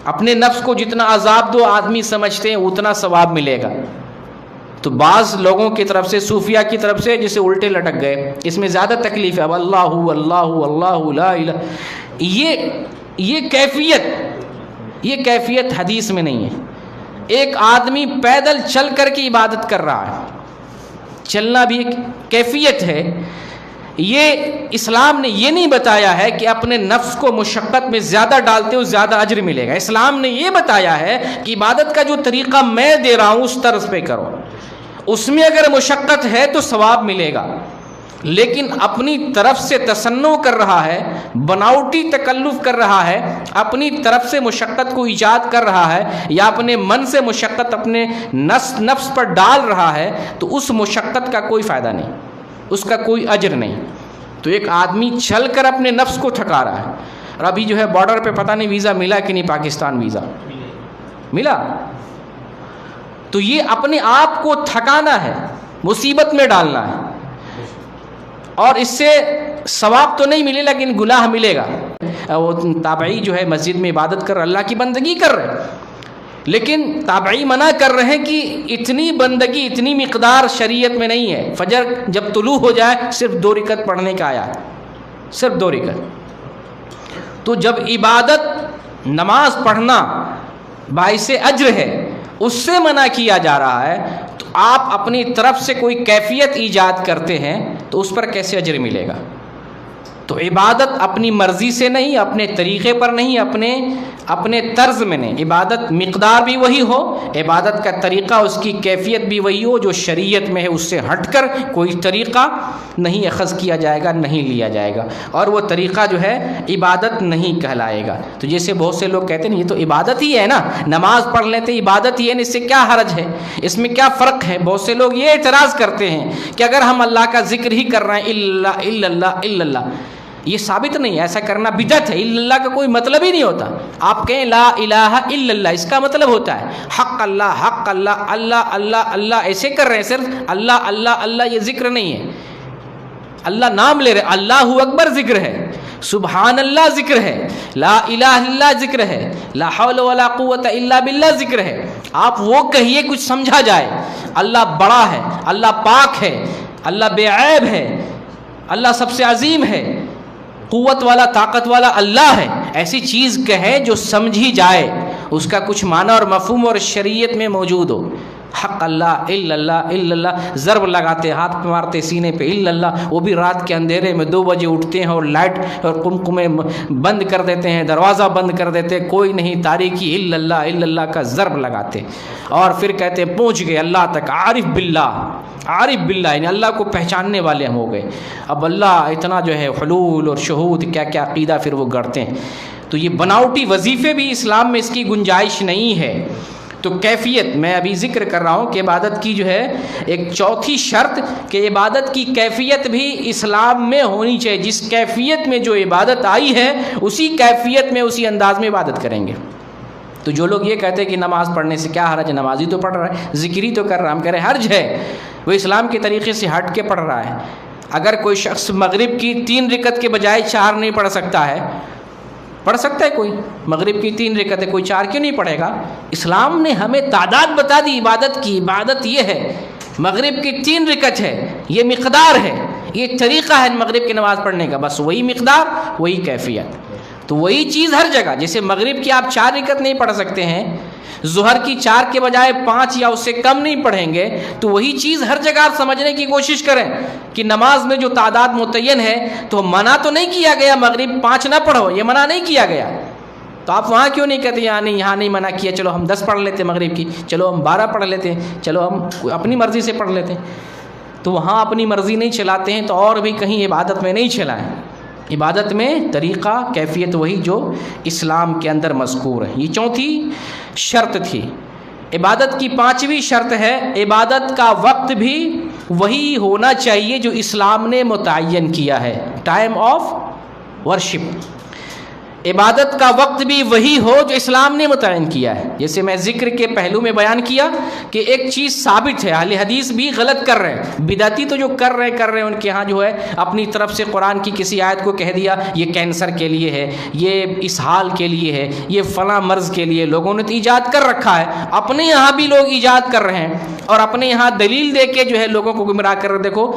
اپنے نفس کو جتنا عذاب دو آدمی سمجھتے ہیں اتنا ثواب ملے گا۔ تو بعض لوگوں کی طرف سے، صوفیہ کی طرف سے، جسے الٹے لٹک گئے، اس میں زیادہ تکلیف ہے، اب اللہ اللہ اللہ لا الہ، یہ کیفیت حدیث میں نہیں ہے۔ ایک آدمی پیدل چل کر کے عبادت کر رہا ہے، چلنا بھی ایک کیفیت ہے۔ یہ اسلام نے یہ نہیں بتایا ہے کہ اپنے نفس کو مشقت میں زیادہ ڈالتے ہو زیادہ اجر ملے گا۔ اسلام نے یہ بتایا ہے کہ عبادت کا جو طریقہ میں دے رہا ہوں اس طرز پہ کرو، اس میں اگر مشقت ہے تو ثواب ملے گا، لیکن اپنی طرف سے تصنع کر رہا ہے، بناوٹی تکلف کر رہا ہے، اپنی طرف سے مشقت کو ایجاد کر رہا ہے، یا اپنے من سے مشقت اپنے نفس پر ڈال رہا ہے، تو اس مشقت کا کوئی فائدہ نہیں، اس کا کوئی اجر نہیں۔ تو ایک آدمی چل کر اپنے نفس کو تھکا رہا ہے، اور ابھی جو ہے بارڈر پہ پتہ نہیں ویزا ملا کہ نہیں، پاکستان ویزا ملا، تو یہ اپنے آپ کو تھکانا ہے، مصیبت میں ڈالنا ہے، اور اس سے ثواب تو نہیں ملے لیکن گناہ ملے گا۔ وہ تابعی جو ہے مسجد میں عبادت کر رہے، اللہ کی بندگی کر رہے، لیکن تابعی منع کر رہے ہیں کہ اتنی بندگی، اتنی مقدار شریعت میں نہیں ہے۔ فجر جب طلوع ہو جائے صرف 2 رکعت پڑھنے کا آیا ہے، صرف 2 رکعت۔ تو جب عبادت، نماز پڑھنا باعث اجر ہے، اس سے منع کیا جا رہا ہے، تو آپ اپنی طرف سے کوئی کیفیت ایجاد کرتے ہیں تو اس پر کیسے اجر ملے گا؟ تو عبادت اپنی مرضی سے نہیں، اپنے طریقے پر نہیں، اپنے طرز میں نہیں، عبادت مقدار بھی وہی ہو، عبادت کا طریقہ اس کی کیفیت بھی وہی ہو جو شریعت میں ہے، اس سے ہٹ کر کوئی طریقہ نہیں اخذ کیا جائے گا، نہیں لیا جائے گا، اور وہ طریقہ جو ہے عبادت نہیں کہلائے گا۔ تو جیسے بہت سے لوگ کہتے ہیں یہ تو عبادت ہی ہے نا، نماز پڑھ لیتے عبادت ہی ہے نا، اس سے کیا حرج ہے، اس میں کیا فرق ہے؟ بہت سے لوگ یہ اعتراض کرتے ہیں کہ اگر ہم اللہ کا ذکر ہی کر رہے ہیں الا اللہ، یہ ثابت نہیں ہے، ایسا کرنا بدعت ہے، الا اللہ کا کوئی مطلب ہی نہیں ہوتا۔ آپ کہیں لا الہ الا اللہ، اس کا مطلب ہوتا ہے حق اللہ اللہ اللہ اللہ، ایسے کر رہے ہیں، صرف اللہ اللہ اللہ، یہ ذکر نہیں ہے، اللہ نام لے رہے، اللہ اکبر ذکر ہے، سبحان اللہ ذکر ہے، لا الہ الا اللہ ذکر ہے، لا حول ولا قوت الا باللہ ذکر ہے۔ آپ وہ کہیے کچھ سمجھا جائے، اللہ بڑا ہے، اللہ پاک ہے، اللہ بے عیب ہے، اللہ سب سے عظیم ہے، قوت والا طاقت والا اللہ ہے، ایسی چیز کہیں جو سمجھی جائے، اس کا کچھ معنی اور مفہوم اور شریعت میں موجود ہو۔ حق اللہ الا اللہ، ضرب لگاتے، ہاتھ پہ مارتے سینے پہ الا اللہ، وہ بھی رات کے اندھیرے میں 2 بجے اٹھتے ہیں اور لائٹ اور قمقمے بند کر دیتے ہیں، دروازہ بند کر دیتے، کوئی نہیں، تاریکی الا اللہ کا ضرب لگاتے، اور پھر کہتے پہنچ گئے اللہ تک، عارف باللہ، یعنی اللہ کو پہچاننے والے ہم ہو گئے۔ اب اللہ اتنا جو ہے حلول اور شہود کیا کیا عقیدہ پھر وہ گڑھتے ہیں۔ تو یہ بناوٹی وظیفے بھی اسلام میں اس کی گنجائش نہیں ہے۔ تو کیفیت میں ابھی ذکر کر رہا ہوں کہ عبادت کی جو ہے ایک چوتھی شرط کہ عبادت کی کیفیت بھی اسلام میں ہونی چاہیے، جس کیفیت میں جو عبادت آئی ہے اسی کیفیت میں اسی انداز میں عبادت کریں گے۔ تو جو لوگ یہ کہتے ہیں کہ نماز پڑھنے سے کیا حرج ہے، نمازی تو پڑھ رہا ہے، ذکری تو کر رہا ہے، ہم کہہ رہے ہیں حرج ہے، وہ اسلام کے طریقے سے ہٹ کے پڑھ رہا ہے۔ اگر کوئی شخص مغرب کی 3 رکعت کے بجائے 4 نہیں پڑھ سکتا ہے، پڑھ سکتا ہے کوئی مغرب کی 3 رکعتیں، کوئی 4 کیوں نہیں پڑھے گا؟ اسلام نے ہمیں تعداد بتا دی عبادت کی، عبادت یہ ہے، مغرب کی 3 رکعت ہے، یہ مقدار ہے، یہ طریقہ ہے مغرب کی نماز پڑھنے کا، بس وہی مقدار وہی کیفیت۔ تو وہی چیز ہر جگہ، جیسے مغرب کی آپ 4 رکعت نہیں پڑھ سکتے ہیں، ظہر کی 4 کے بجائے 5 یا اس سے کم نہیں پڑھیں گے، تو وہی چیز ہر جگہ آپ سمجھنے کی کوشش کریں کہ نماز میں جو تعداد متعین ہے، تو منع تو نہیں کیا گیا مغرب 5 نہ پڑھو، یہ منع نہیں کیا گیا، تو آپ وہاں کیوں نہیں کہتے یہاں نہیں منع کیا، چلو ہم 10 پڑھ لیتے مغرب کی، چلو ہم 12 پڑھ لیتے ہیں، چلو ہم اپنی مرضی سے پڑھ لیتے ہیں۔ تو وہاں اپنی مرضی نہیں چلاتے ہیں تو اور بھی کہیں عبادت میں نہیں چلائیں۔ عبادت میں طریقہ کیفیت وہی جو اسلام کے اندر مذکور ہے۔ یہ چوتھی شرط تھی۔ عبادت کی 5ویں شرط ہے عبادت کا وقت بھی وہی ہونا چاہیے جو اسلام نے متعین کیا ہے، ٹائم آف ورشپ، عبادت کا وقت بھی وہی ہو جو اسلام نے متعین کیا ہے۔ جیسے میں ذکر کے پہلو میں بیان کیا کہ ایک چیز ثابت ہے، اہل حدیث بھی غلط کر رہے ہیں، بدعتی تو جو کر رہے ہیں ان کے ہاں جو ہے اپنی طرف سے قرآن کی کسی آیت کو کہہ دیا یہ کینسر کے لیے ہے، یہ اسہال کے لیے ہے، یہ فلاں مرض کے لیے، لوگوں نے تو ایجاد کر رکھا ہے، اپنے یہاں بھی لوگ ایجاد کر رہے ہیں اور اپنے یہاں دلیل دے کے جو ہے لوگوں کو گمراہ کر رہے۔ دیکھو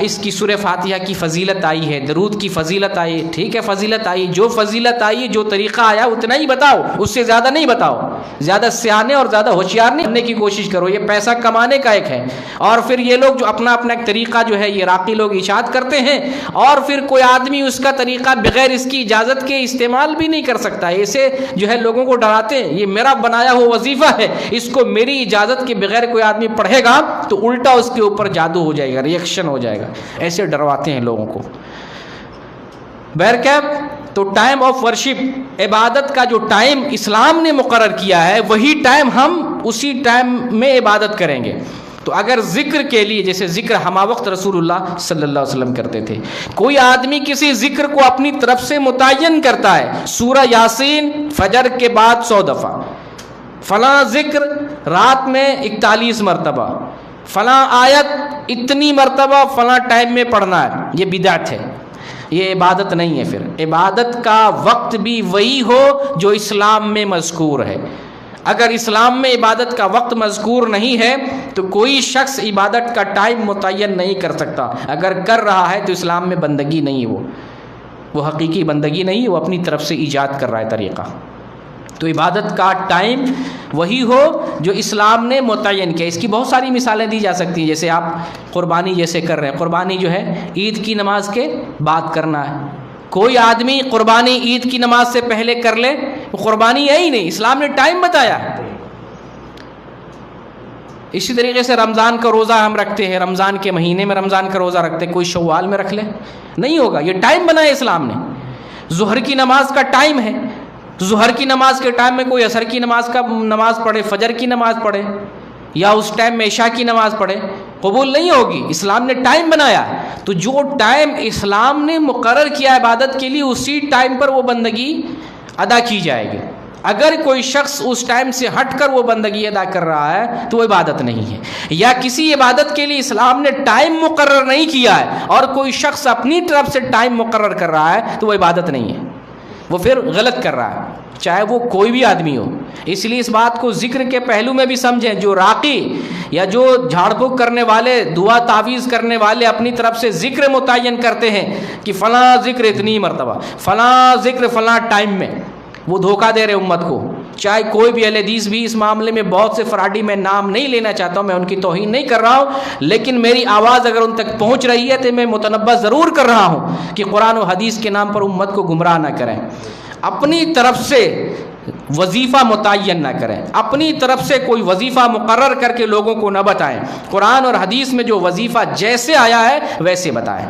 اس کی سورہ فاتحہ کی فضیلت آئی ہے، درود کی فضیلت آئی، ٹھیک ہے فضیلت آئی، جو فضیلت آئی، جو طریقہ آیا اتنا ہی بتاؤ، اس سے زیادہ نہیں بتاؤ، زیادہ سیانے اور زیادہ ہوشیار نہیں بننے کی کوشش کرو، یہ پیسہ کمانے کا ایک ہے۔ اور پھر یہ لوگ جو اپنا ایک طریقہ جو ہے یہ راقی لوگ ایجاد کرتے ہیں، اور پھر کوئی آدمی اس کا طریقہ بغیر اس کی اجازت کے استعمال بھی نہیں کر سکتا، ایسے جو ہے لوگوں کو ڈراتے ہیں یہ میرا بنایا ہوا وظیفہ ہے، اس کو میری اجازت کے بغیر کوئی آدمی پڑھے گا تو الٹا اس کے اوپر جادو ہو جائے گا، ریئیکشن ہو جائے گا، ایسے ڈرواتے ہیں لوگوں کو۔ بہرکیف تو ٹائم آف ورشپ، عبادت کا جو ٹائم اسلام نے مقرر کیا ہے وہی ٹائم ہم اسی ٹائم میں عبادت کریں گے۔ تو اگر ذکر کے لیے، جیسے ذکر ہمہ وقت رسول اللہ صلی اللہ علیہ وسلم کرتے تھے، کوئی آدمی کسی ذکر کو اپنی طرف سے متعین کرتا ہے، سورہ یاسین فجر کے بعد 100 دفعہ، فلاں ذکر رات میں 41 مرتبہ، فلاں آیت اتنی مرتبہ فلاں ٹائم میں پڑھنا ہے، یہ بدعت ہے، یہ عبادت نہیں ہے۔ پھر عبادت کا وقت بھی وہی ہو جو اسلام میں مذکور ہے۔ اگر اسلام میں عبادت کا وقت مذکور نہیں ہے تو کوئی شخص عبادت کا ٹائم متعین نہیں کر سکتا، اگر کر رہا ہے تو اسلام میں بندگی نہیں ہے، وہ حقیقی بندگی نہیں ہے، وہ اپنی طرف سے ایجاد کر رہا ہے طریقہ۔ تو عبادت کا ٹائم وہی ہو جو اسلام نے متعین کیا۔ اس کی بہت ساری مثالیں دی جا سکتی ہیں، جیسے آپ قربانی جیسے کر رہے ہیں، قربانی جو ہے عید کی نماز کے بعد کرنا ہے۔ کوئی آدمی قربانی عید کی نماز سے پہلے کر لے، وہ قربانی ہے ہی نہیں، اسلام نے ٹائم بتایا ہے۔ اسی طریقے سے رمضان کا روزہ ہم رکھتے ہیں، رمضان کے مہینے میں رمضان کا روزہ رکھتے ہیں، کوئی شوال میں رکھ لے، نہیں ہوگا، یہ ٹائم بنایا اسلام نے۔ ظہر کی نماز کا ٹائم ہے، ظہر کی نماز کے ٹائم میں کوئی عصر کی نماز پڑھے، فجر کی نماز پڑھے، یا اس ٹائم میں عشاء کی نماز پڑھے، قبول نہیں ہوگی۔ اسلام نے ٹائم بنایا، تو جو ٹائم اسلام نے مقرر کیا عبادت کے لیے، اسی ٹائم پر وہ بندگی ادا کی جائے گی۔ اگر کوئی شخص اس ٹائم سے ہٹ کر وہ بندگی ادا کر رہا ہے تو وہ عبادت نہیں ہے، یا کسی عبادت کے لیے اسلام نے ٹائم مقرر نہیں کیا ہے اور کوئی شخص اپنی طرف سے ٹائم مقرر کر رہا ہے تو وہ عبادت نہیں ہے، وہ پھر غلط کر رہا ہے، چاہے وہ کوئی بھی آدمی ہو۔ اس لیے اس بات کو ذکر کے پہلو میں بھی سمجھیں، جو راقی یا جو جھاڑ پھونک کرنے والے، دعا تعویذ کرنے والے اپنی طرف سے ذکر متعین کرتے ہیں کہ فلاں ذکر اتنی مرتبہ، فلاں ذکر فلاں ٹائم میں، وہ دھوکہ دے رہے امت کو۔ چاہے کوئی بھی اہل حدیث بھی اس معاملے میں بہت سے فراڈی، میں نام نہیں لینا چاہتا ہوں، میں ان کی توہین نہیں کر رہا ہوں، لیکن میری آواز اگر ان تک پہنچ رہی ہے تو میں متنبہ ضرور کر رہا ہوں کہ قرآن و حدیث کے نام پر امت کو گمراہ نہ کریں، اپنی طرف سے وظیفہ متعین نہ کریں، اپنی طرف سے کوئی وظیفہ مقرر کر کے لوگوں کو نہ بتائیں۔ قرآن اور حدیث میں جو وظیفہ جیسے آیا ہے ویسے بتائیں،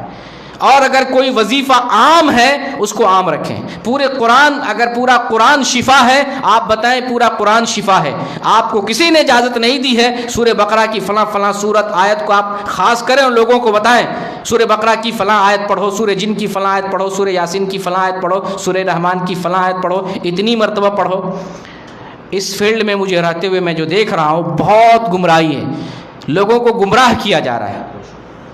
اور اگر کوئی وظیفہ عام ہے اس کو عام رکھیں۔ پورے قرآن، اگر پورا قرآن شفا ہے، آپ بتائیں پورا قرآن شفا ہے۔ آپ کو کسی نے اجازت نہیں دی ہے سورہ بقرہ کی فلاں فلاں سورت آیت کو آپ خاص کریں اور لوگوں کو بتائیں سورہ بقرہ کی فلاں آیت پڑھو، سورہ جن کی فلاں آیت پڑھو، سورہ یاسین کی فلاں آیت پڑھو، سورہ رحمان کی فلاں آیت پڑھو، اتنی مرتبہ پڑھو۔ اس فیلڈ میں مجھے رہتے ہوئے میں جو دیکھ رہا ہوں، بہت گمراہی ہے، لوگوں کو گمراہ کیا جا رہا ہے،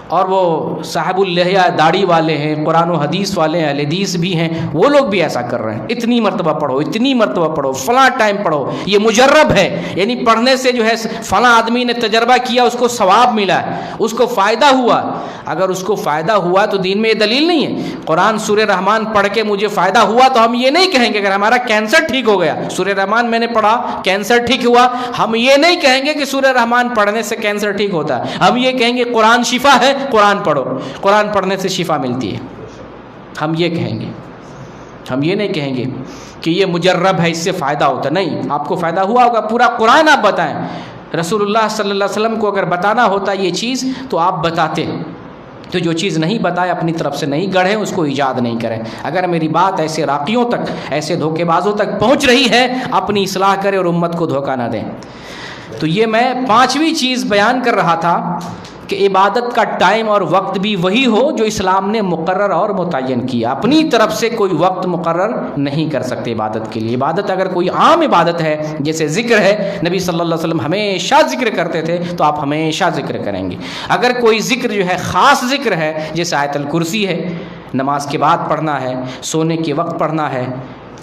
اور وہ صاحب اللحیہ داڑھی والے ہیں، قرآن و حدیث والے ہیں، اہل حدیث بھی ہیں، وہ لوگ بھی ایسا کر رہے ہیں، اتنی مرتبہ پڑھو، اتنی مرتبہ پڑھو، فلاں ٹائم پڑھو، یہ مجرب ہے، یعنی پڑھنے سے جو ہے فلاں آدمی نے تجربہ کیا، اس کو ثواب ملا ہے، اس کو فائدہ ہوا۔ اگر اس کو فائدہ ہوا تو دین میں یہ دلیل نہیں ہے۔ قرآن سورہ رحمان پڑھ کے مجھے فائدہ ہوا تو ہم یہ نہیں کہیں گے، اگر ہمارا کینسر ٹھیک ہو گیا، سورہ رحمان میں نے پڑھا، کینسر ٹھیک ہوا، ہم یہ نہیں کہیں گے کہ سورہ رحمان پڑھنے سے کینسر ٹھیک ہوتا ہے، ہم یہ کہیں گے قرآن شفا ہے، قرآن پڑھو، قرآن پڑھنے سے شفا ملتی ہے، ہم یہ کہیں گے۔ ہم یہ نہیں کہیں گے کہ یہ مجرب ہے، اس سے فائدہ ہوتا، نہیں، آپ کو فائدہ ہوا ہوگا، پورا قرآن آپ بتائیں۔ رسول اللہ صلی اللہ علیہ وسلم کو اگر بتانا ہوتا یہ چیز تو آپ بتاتے، تو جو چیز نہیں بتائے اپنی طرف سے نہیں گڑھیں، اس کو ایجاد نہیں کریں۔ اگر میری بات ایسے راقیوں تک، ایسے دھوکے بازوں تک پہنچ رہی ہے، اپنی اصلاح کریں اور امت کو دھوکہ نہ دیں۔ تو یہ میں پانچویں چیز بیان کر رہا تھا کہ عبادت کا ٹائم اور وقت بھی وہی ہو جو اسلام نے مقرر اور متعین کیا۔ اپنی طرف سے کوئی وقت مقرر نہیں کر سکتے عبادت کے لیے۔ عبادت اگر کوئی عام عبادت ہے، جیسے ذکر ہے، نبی صلی اللہ علیہ وسلم ہمیشہ ذکر کرتے تھے، تو آپ ہمیشہ ذکر کریں گے۔ اگر کوئی ذکر جو ہے خاص ذکر ہے، جیسے آیت الکرسی ہے، نماز کے بعد پڑھنا ہے، سونے کے وقت پڑھنا ہے،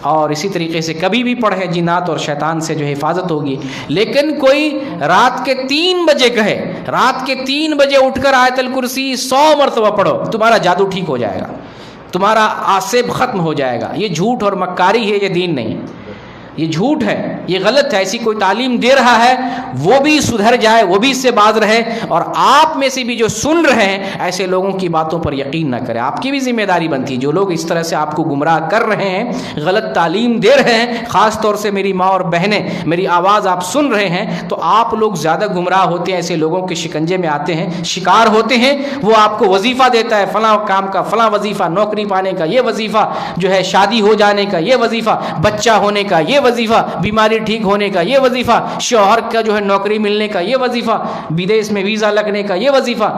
اور اسی طریقے سے کبھی بھی پڑھے، جنات اور شیطان سے جو حفاظت ہوگی۔ لیکن کوئی رات کے 3 بجے کہے، رات کے 3 بجے اٹھ کر آیت الکرسی 100 مرتبہ پڑھو، تمہارا جادو ٹھیک ہو جائے گا، تمہارا آصب ختم ہو جائے گا، یہ جھوٹ اور مکاری ہے، یہ دین نہیں، یہ جھوٹ ہے، یہ غلط ہے۔ ایسی کوئی تعلیم دے رہا ہے وہ بھی سدھر جائے، وہ بھی اس سے باز رہے، اور آپ میں سے بھی جو سن رہے ہیں ایسے لوگوں کی باتوں پر یقین نہ کریں۔ آپ کی بھی ذمہ داری بنتی ہے، جو لوگ اس طرح سے آپ کو گمراہ کر رہے ہیں، غلط تعلیم دے رہے ہیں، خاص طور سے میری ماں اور بہنیں، میری آواز آپ سن رہے ہیں، تو آپ لوگ زیادہ گمراہ ہوتے ہیں، ایسے لوگوں کے شکنجے میں آتے ہیں، شکار ہوتے ہیں۔ وہ آپ کو وظیفہ دیتا ہے، فلاں کام کا فلاں وظیفہ، نوکری پانے کا یہ وظیفہ، جو ہے شادی ہو جانے کا یہ وظیفہ، بچہ ہونے کا یہ وظیفہ، بیماری ٹھیک ہونے کا یہ وظیفہ، شوہر کا جو ہے نوکری ملنے کا یہ وظیفہ، بدیش میں ویزا لگنے کا یہ وظیفہ۔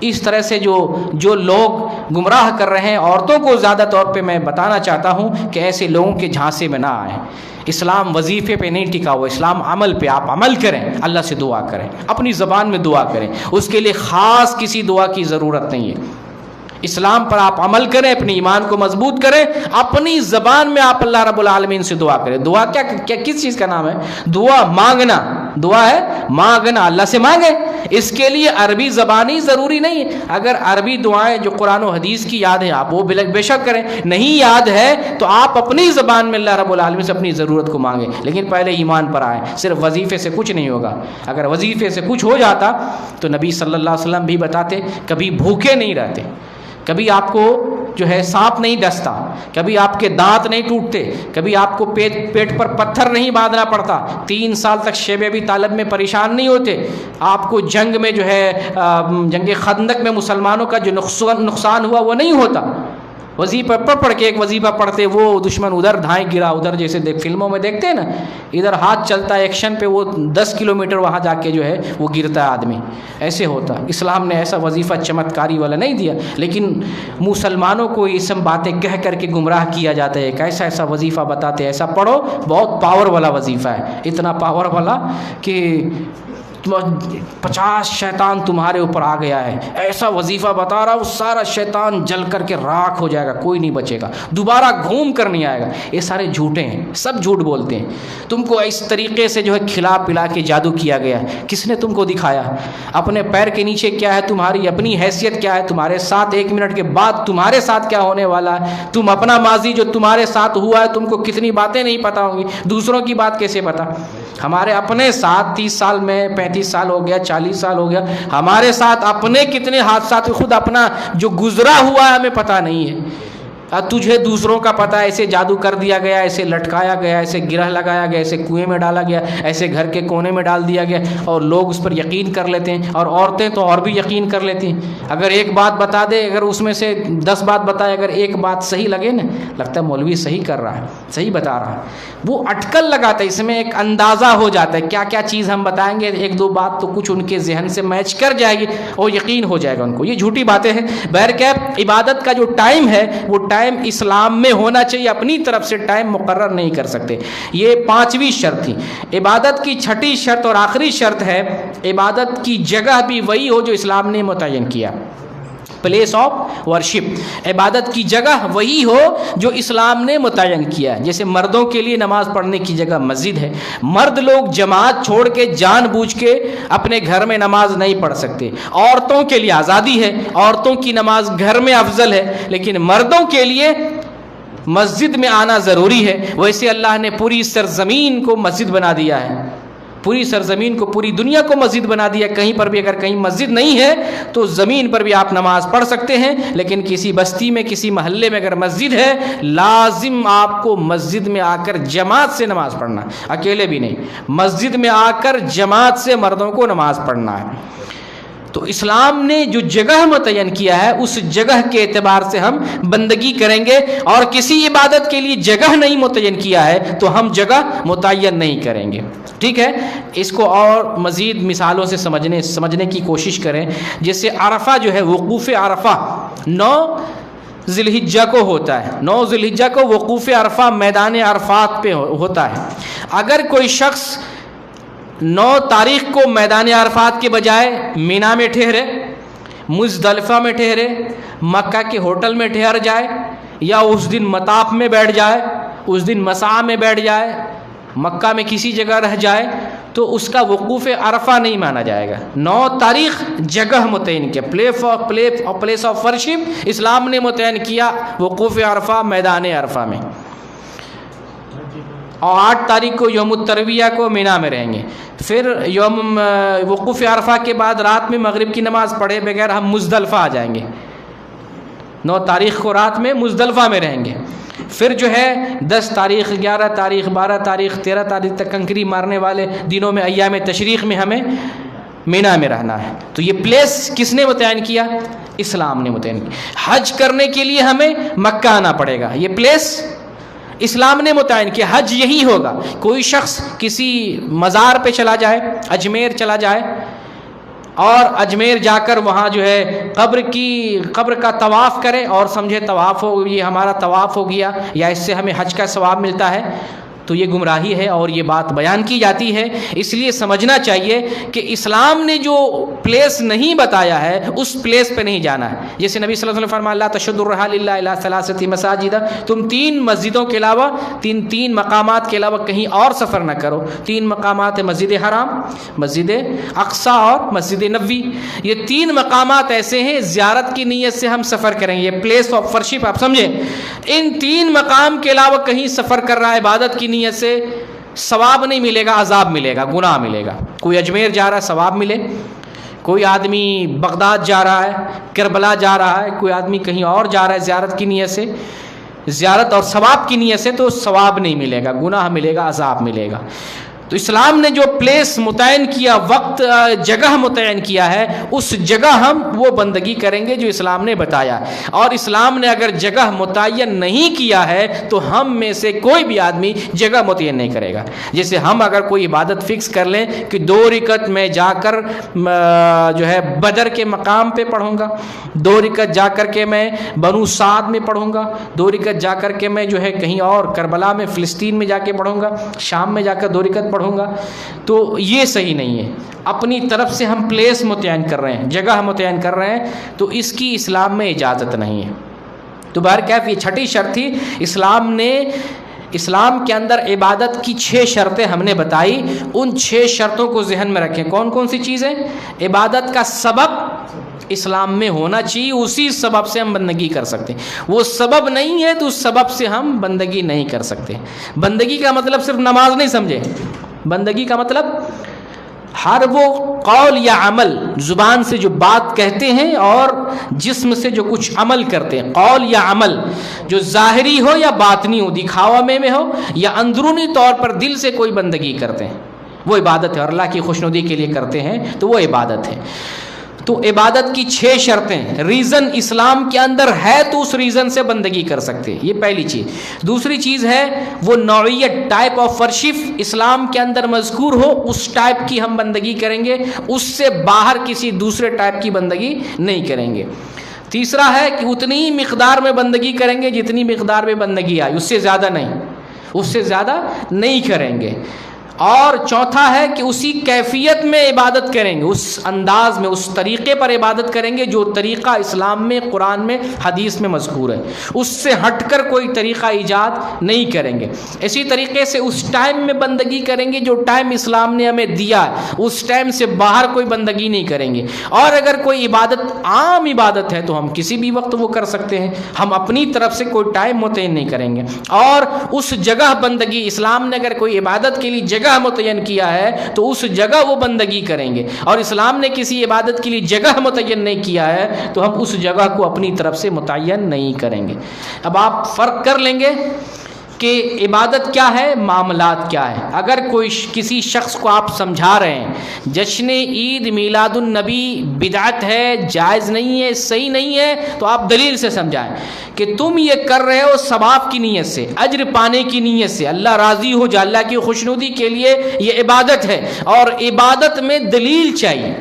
اس طرح سے جو لوگ گمراہ کر رہے ہیں عورتوں کو، زیادہ طور پہ میں بتانا چاہتا ہوں کہ ایسے لوگوں کے جھانسے میں نہ آئیں۔ اسلام وظیفے پہ نہیں ٹکا ہوا، اسلام عمل پہ، آپ عمل کریں، اللہ سے دعا کریں، اپنی زبان میں دعا کریں، اس کے لیے خاص کسی دعا کی ضرورت نہیں ہے۔ اسلام پر آپ عمل کریں، اپنے ایمان کو مضبوط کریں، اپنی زبان میں آپ اللہ رب العالمین سے دعا کریں۔ دعا کیا کس چیز کا نام ہے؟ دعا مانگنا، دعا ہے مانگنا، اللہ سے مانگیں۔ اس کے لیے عربی زبانی ضروری نہیں ہے. اگر عربی دعائیں جو قرآن و حدیث کی یاد ہیں آپ وہ بے شک کریں, نہیں یاد ہے تو آپ اپنی زبان میں اللہ رب العالمین سے اپنی ضرورت کو مانگیں, لیکن پہلے ایمان پر آئیں. صرف وظیفے سے کچھ نہیں ہوگا. اگر وظیفے سے کچھ ہو جاتا تو نبی صلی اللہ علیہ وسلم بھی بتاتے کبھی بھوکے نہیں رہتے, کبھی آپ کو جو ہے سانپ نہیں ڈستا, کبھی آپ کے دانت نہیں ٹوٹتے, کبھی آپ کو پیٹ پر پتھر نہیں باندھنا پڑتا, 3 سال تک شیب ابی طالب میں پریشان نہیں ہوتے, آپ کو جنگ میں جو ہے جنگ خندق میں مسلمانوں کا جو نقصان ہوا وہ نہیں ہوتا. وظیفہ پڑھ کے ایک وظیفہ پڑھتے وہ دشمن ادھر دھائیں گرا ادھر, جیسے فلموں میں دیکھتے ہیں نا, ادھر ہاتھ چلتا ہے ایکشن پہ, وہ 10 کلومیٹر وہاں جا کے جو ہے وہ گرتا ہے آدمی. ایسے ہوتا. اسلام نے ایسا وظیفہ چمتکاری والا نہیں دیا, لیکن مسلمانوں کو یہ سب باتیں کہہ کر کے گمراہ کیا جاتا ہے. ایسا ایسا وظیفہ بتاتے, ایسا پڑھو, بہت پاور والا وظیفہ ہے, اتنا پاور والا کہ 50 شیطان تمہارے اوپر آ گیا ہے. ایسا وظیفہ بتا رہا ہوں, سارا شیطان جل کر کے راکھ ہو جائے گا, کوئی نہیں بچے گا, دوبارہ گھوم کر نہیں آئے گا. یہ سارے جھوٹے ہیں, سب جھوٹ بولتے ہیں. تم کو اس طریقے سے جو ہے کھلا پلا کے جادو کیا گیا ہے. کس نے تم کو دکھایا؟ اپنے پیر کے نیچے کیا ہے تمہاری اپنی حیثیت کیا ہے, تمہارے ساتھ 1 منٹ کے بعد تمہارے ساتھ کیا ہونے والا ہے, تم اپنا ماضی جو تمہارے ساتھ ہوا ہے تم کو کتنی باتیں نہیں پتا ہوں گی, دوسروں کی بات کیسے پتا. ہمارے اپنے ساتھ 30 سال میں 35 سال ہو گیا, 40 سال ہو گیا, ہمارے ساتھ اپنے کتنے حادثات, خود اپنا جو گزرا ہوا ہے ہمیں پتہ نہیں ہے. تجھے دوسروں کا پتہ ہے, ایسے جادو کر دیا گیا, ایسے لٹکایا گیا, ایسے گرہ لگایا گیا, ایسے کنویں میں ڈالا گیا, ایسے گھر کے کونے میں ڈال دیا گیا, اور لوگ اس پر یقین کر لیتے ہیں, اور عورتیں تو اور بھی یقین کر لیتی ہیں. اگر ایک بات بتا دے, اگر اس میں سے 10 بات بتائے, اگر ایک بات صحیح لگے نا, لگتا ہے مولوی صحیح کر رہا ہے, صحیح بتا رہا ہے. وہ اٹکل لگاتا ہے, اس میں ایک اندازہ ہو جاتا ہے کیا کیا چیز ہم بتائیں گے, 1-2 بات تو کچھ ان کے ذہن سے میچ کر جائے گی اور یقین ہو جائے گا ان کو. یہ جھوٹی باتیں ہیں. بہرکیف عبادت کا جو ٹائم ہے وہ ٹائم اسلام میں ہونا چاہیے, اپنی طرف سے ٹائم مقرر نہیں کر سکتے. یہ 5ویں شرط تھی. عبادت کی 6ٹھی شرط اور آخری شرط ہے, عبادت کی جگہ بھی وہی ہو جو اسلام نے متعین کیا. پلیس آف ورشپ, عبادت کی جگہ وہی ہو جو اسلام نے متعین کیا. جیسے مردوں کے لیے نماز پڑھنے کی جگہ مسجد ہے, مرد لوگ جماعت چھوڑ کے جان بوجھ کے اپنے گھر میں نماز نہیں پڑھ سکتے. عورتوں کے لیے آزادی ہے, عورتوں کی نماز گھر میں افضل ہے, لیکن مردوں کے لیے مسجد میں آنا ضروری ہے. ویسے اللہ نے پوری سرزمین کو مسجد بنا دیا ہے, پوری سرزمین کو, پوری دنیا کو مسجد بنا دیا. کہیں پر بھی اگر کہیں مسجد نہیں ہے تو زمین پر بھی آپ نماز پڑھ سکتے ہیں, لیکن کسی بستی میں کسی محلے میں اگر مسجد ہے لازم آپ کو مسجد میں آ کر جماعت سے نماز پڑھنا, اکیلے بھی نہیں, مسجد میں آ کر جماعت سے مردوں کو نماز پڑھنا ہے. تو اسلام نے جو جگہ متعین کیا ہے اس جگہ کے اعتبار سے ہم بندگی کریں گے, اور کسی عبادت کے لیے جگہ نہیں متعین کیا ہے تو ہم جگہ متعین نہیں کریں گے. ٹھیک ہے, اس کو اور مزید مثالوں سے سمجھنے کی کوشش کریں. جیسے عرفہ جو ہے, وقوف عرفہ 9 ذی الحجہ کو ہوتا ہے. 9 ذی الحجہ کو وقوف عرفہ میدان عرفات پہ ہوتا ہے. اگر کوئی شخص 9 تاریخ کو میدان عرفات کے بجائے مینا میں ٹھہرے, مزدلفہ میں ٹھہرے, مکہ کے ہوٹل میں ٹھہر جائے, یا اس دن مطاف میں بیٹھ جائے, اس دن مسعی میں بیٹھ جائے, مکہ میں کسی جگہ رہ جائے, تو اس کا وقوف عرفہ نہیں مانا جائے گا. 9 تاریخ جگہ متعین کیا, پلیس آف ورشپ اسلام نے متعین کیا وقوف عرفہ میدان عرفہ میں. اور 8 تاریخ کو یوم الترویہ کو مینا میں رہیں گے. پھر یوم وقوف عرفہ کے بعد رات میں مغرب کی نماز پڑھے بغیر ہم مزدلفہ آ جائیں گے. 9 تاریخ کو رات میں مزدلفہ میں رہیں گے. پھر جو ہے 10 تاریخ 11 تاریخ 12 تاریخ 13 تاریخ تک کنکری مارنے والے دنوں میں ایام تشریق میں ہمیں مینا میں رہنا ہے. تو یہ پلیس کس نے متعین کیا؟ اسلام نے متعین کیا. حج کرنے کے لیے ہمیں مکہ آنا پڑے گا, یہ پلیس اسلام نے متعین کیا. حج یہی ہوگا. کوئی شخص کسی مزار پہ چلا جائے, اجمیر چلا جائے, اور اجمیر جا کر وہاں جو ہے قبر کا طواف کرے اور سمجھے طواف ہو, یہ ہمارا طواف ہو گیا یا اس سے ہمیں حج کا ثواب ملتا ہے, تو یہ گمراہی ہے اور یہ بات بیان کی جاتی ہے۔ اس لیے سمجھنا چاہیے کہ اسلام نے جو پلیس نہیں بتایا ہے اس پلیس پہ نہیں جانا ہے۔ جیسے نبی صلی اللہ علیہ وسلم فرمایا لا تشد الرحال الا الى ثلاثه مساجد، تم 3 مسجدوں کے علاوہ تین مقامات کے علاوہ کہیں اور سفر نہ کرو۔ 3 مقامات ہیں، مسجد حرام، مسجد اقصی اور مسجد نبوی۔ یہ 3 مقامات ایسے ہیں زیارت کی نیت سے ہم سفر کریں گے، یہ پلیس آف ورشپ آپ سمجھیں۔ ان 3 مقام کے علاوہ کہیں سفر کر رہا ہے عبادت کی نیت سے، ثواب نہیں ملے گا، عذاب ملے گا، گناہ ملے گا۔ کوئی اجمیر جا رہا ہے ثواب ملے، کوئی آدمی بغداد جا رہا ہے، کربلا جا رہا ہے، کوئی آدمی کہیں اور جا رہا ہے زیارت کی نیت سے، زیارت اور ثواب کی نیت سے، تو ثواب نہیں ملے گا، گناہ ملے گا، عذاب ملے گا۔ تو اسلام نے جو پلیس متعین کیا، وقت جگہ متعین کیا ہے، اس جگہ ہم وہ بندگی کریں گے جو اسلام نے بتایا ہے۔ اور اسلام نے اگر جگہ متعین نہیں کیا ہے تو ہم میں سے کوئی بھی آدمی جگہ متعین نہیں کرے گا۔ جیسے ہم اگر کوئی عبادت فکس کر لیں کہ 2 رکعت میں جا کر جو ہے بدر کے مقام پہ پڑھوں گا، 2 رکعت جا کر کے میں بنو سعد میں پڑھوں گا، 2 رکعت جا کر کے میں جو ہے کہیں اور کربلا میں فلسطین میں جا کے پڑھوں گا، شام میں جا کر 2 رکعت پڑھوں گا، تو یہ صحیح نہیں ہے۔ اپنی طرف سے ہم پلیس متعین کر رہے ہیں، جگہ متعین کر رہے ہیں، تو اس کی اسلام میں اجازت نہیں ہے۔ تو بہرکیف یہ 6ٹھی شرط تھی۔ اسلام کے اندر عبادت کی 6 شرطیں ہم نے بتائی، ان 6 شرطوں کو ذہن میں رکھیں۔ کون کون سی چیزیں؟ عبادت کا سبب اسلام میں ہونا چاہیے، اسی سبب سے ہم بندگی کر سکتے ہیں۔ وہ سبب نہیں ہے تو اس سبب سے ہم بندگی نہیں کر سکتے۔ بندگی کا مطلب صرف نماز نہیں سمجھے، بندگی کا مطلب ہر وہ قول یا عمل، زبان سے جو بات کہتے ہیں اور جسم سے جو کچھ عمل کرتے ہیں، قول یا عمل جو ظاہری ہو یا باطنی ہو، دکھاوا میں ہو یا اندرونی طور پر دل سے کوئی بندگی کرتے ہیں، وہ عبادت ہے، اور اللہ کی خوشنودی کے لیے کرتے ہیں تو وہ عبادت ہے۔ تو عبادت کی 6 شرطیں، ریزن اسلام کے اندر ہے تو اس ریزن سے بندگی کر سکتے ہیں، یہ پہلی چیز۔ دوسری چیز ہے وہ نوعیت، ٹائپ آف ورشپ اسلام کے اندر مذکور ہو، اس ٹائپ کی ہم بندگی کریں گے، اس سے باہر کسی دوسرے ٹائپ کی بندگی نہیں کریں گے۔ تیسرا ہے کہ اتنی مقدار میں بندگی کریں گے جتنی مقدار میں بندگی آئی، اس سے زیادہ نہیں، اس سے زیادہ نہیں کریں گے۔ اور چوتھا ہے کہ اسی کیفیت میں عبادت کریں گے، اس انداز میں، اس طریقے پر عبادت کریں گے جو طریقہ اسلام میں، قرآن میں، حدیث میں مذکور ہے، اس سے ہٹ کر کوئی طریقہ ایجاد نہیں کریں گے۔ اسی طریقے سے اس ٹائم میں بندگی کریں گے جو ٹائم اسلام نے ہمیں دیا ہے، اس ٹائم سے باہر کوئی بندگی نہیں کریں گے۔ اور اگر کوئی عبادت عام عبادت ہے تو ہم کسی بھی وقت وہ کر سکتے ہیں، ہم اپنی طرف سے کوئی ٹائم متعین نہیں کریں گے۔ اور اس جگہ بندگی، اسلام نے اگر کوئی عبادت کے لیے جگہ متعین کیا ہے تو اس جگہ وہ بندگی کریں گے، اور اسلام نے کسی عبادت کے لیے جگہ متعین نہیں کیا ہے تو ہم اس جگہ کو اپنی طرف سے متعین نہیں کریں گے۔ اب آپ فرق کر لیں گے کہ عبادت کیا ہے، معاملات کیا ہے۔ اگر کوئی کسی شخص کو آپ سمجھا رہے ہیں جشن عید میلاد النبی بدعت ہے، جائز نہیں ہے، صحیح نہیں ہے، تو آپ دلیل سے سمجھائیں کہ تم یہ کر رہے ہو ثواب کی نیت سے، اجر پانے کی نیت سے، اللہ راضی ہو جائے، اللہ کی خوشنودی کے لیے یہ عبادت ہے، اور عبادت میں دلیل چاہیے،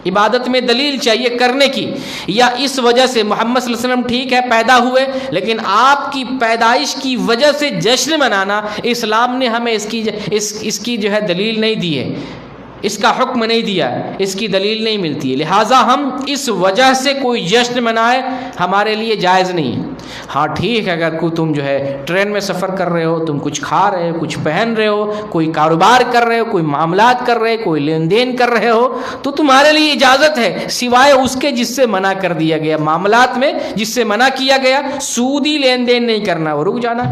عبادت میں دلیل چاہیے کرنے کی۔ یا اس وجہ سے محمد صلی اللہ علیہ وسلم ٹھیک ہے پیدا ہوئے، لیکن آپ کی پیدائش کی وجہ سے جشن منانا، اسلام نے ہمیں اس کی جو ہے دلیل نہیں دی ہے، اس کا حکم نہیں دیا ہے، اس کی دلیل نہیں ملتی ہے، لہٰذا ہم اس وجہ سے کوئی جشن منائے ہمارے لیے جائز نہیں ہے۔ ہاں ٹھیک ہے، اگر کوئی تم جو ہے ٹرین میں سفر کر رہے ہو، تم کچھ کھا رہے ہو، کچھ پہن رہے ہو، کوئی کاروبار کر رہے ہو، کوئی معاملات کر رہے ہو، کوئی لین دین کر رہے ہو، تو تمہارے لیے اجازت ہے، سوائے اس کے جس سے منع کر دیا گیا۔ معاملات میں جس سے منع کیا گیا، سودی لین دین نہیں کرنا، وہ رک جانا،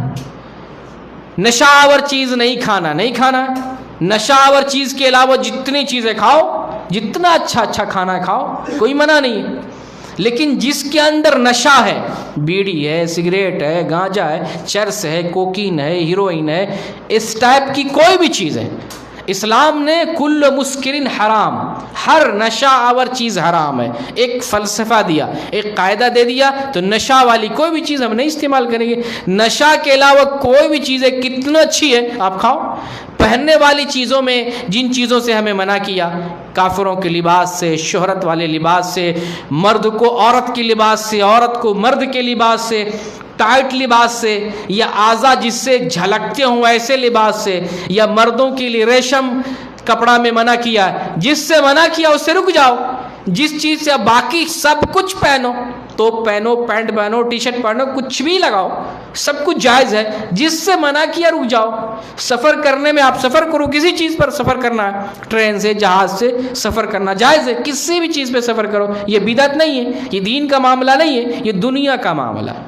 نشہ آور چیز نہیں کھانا، نشہ آور چیز کے علاوہ جتنی چیزیں کھاؤ، جتنا اچھا کھانا کھاؤ، کوئی منع نہیں ہے۔ لیکن جس کے اندر نشہ ہے، بیڑی ہے، سگریٹ ہے، گانجا ہے، چرس ہے، کوکین ہے، ہیروئن ہے، اس ٹائپ کی کوئی بھی چیز ہے، اسلام نے کل مسکرن حرام، ہر نشہ آور چیز حرام ہے۔ ایک فلسفہ دیا، ایک قاعدہ دے دیا، تو نشہ والی کوئی بھی چیز ہم نہیں استعمال کریں گے۔ نشہ کے علاوہ کوئی بھی چیز ہے، کتنا اچھی ہے آپ کھاؤ۔ پہننے والی چیزوں میں جن چیزوں سے ہمیں منع کیا، کافروں کے لباس سے، شہرت والے لباس سے، مرد کو عورت کے لباس سے، عورت کو مرد کے لباس سے، ٹائٹ لباس سے یا اعضا جس سے جھلکتے ہوں ایسے لباس سے، یا مردوں کے لیے ریشم کپڑا میں منع کیا، جس سے منع کیا اس سے رک جاؤ۔ جس چیز سے باقی سب کچھ پہنو، توپ پہنو، پینٹ پہنو، ٹی شرٹ پہنو، کچھ بھی لگاؤ، سب کچھ جائز ہے۔ جس سے منع کیا رک جاؤ۔ سفر کرنے میں آپ سفر کرو، کسی چیز پر سفر کرنا ہے، ٹرین سے، جہاز سے سفر کرنا جائز ہے، کسی بھی چیز پہ سفر کرو، یہ بدعت نہیں ہے، یہ دین کا معاملہ نہیں ہے، یہ دنیا کا معاملہ ہے۔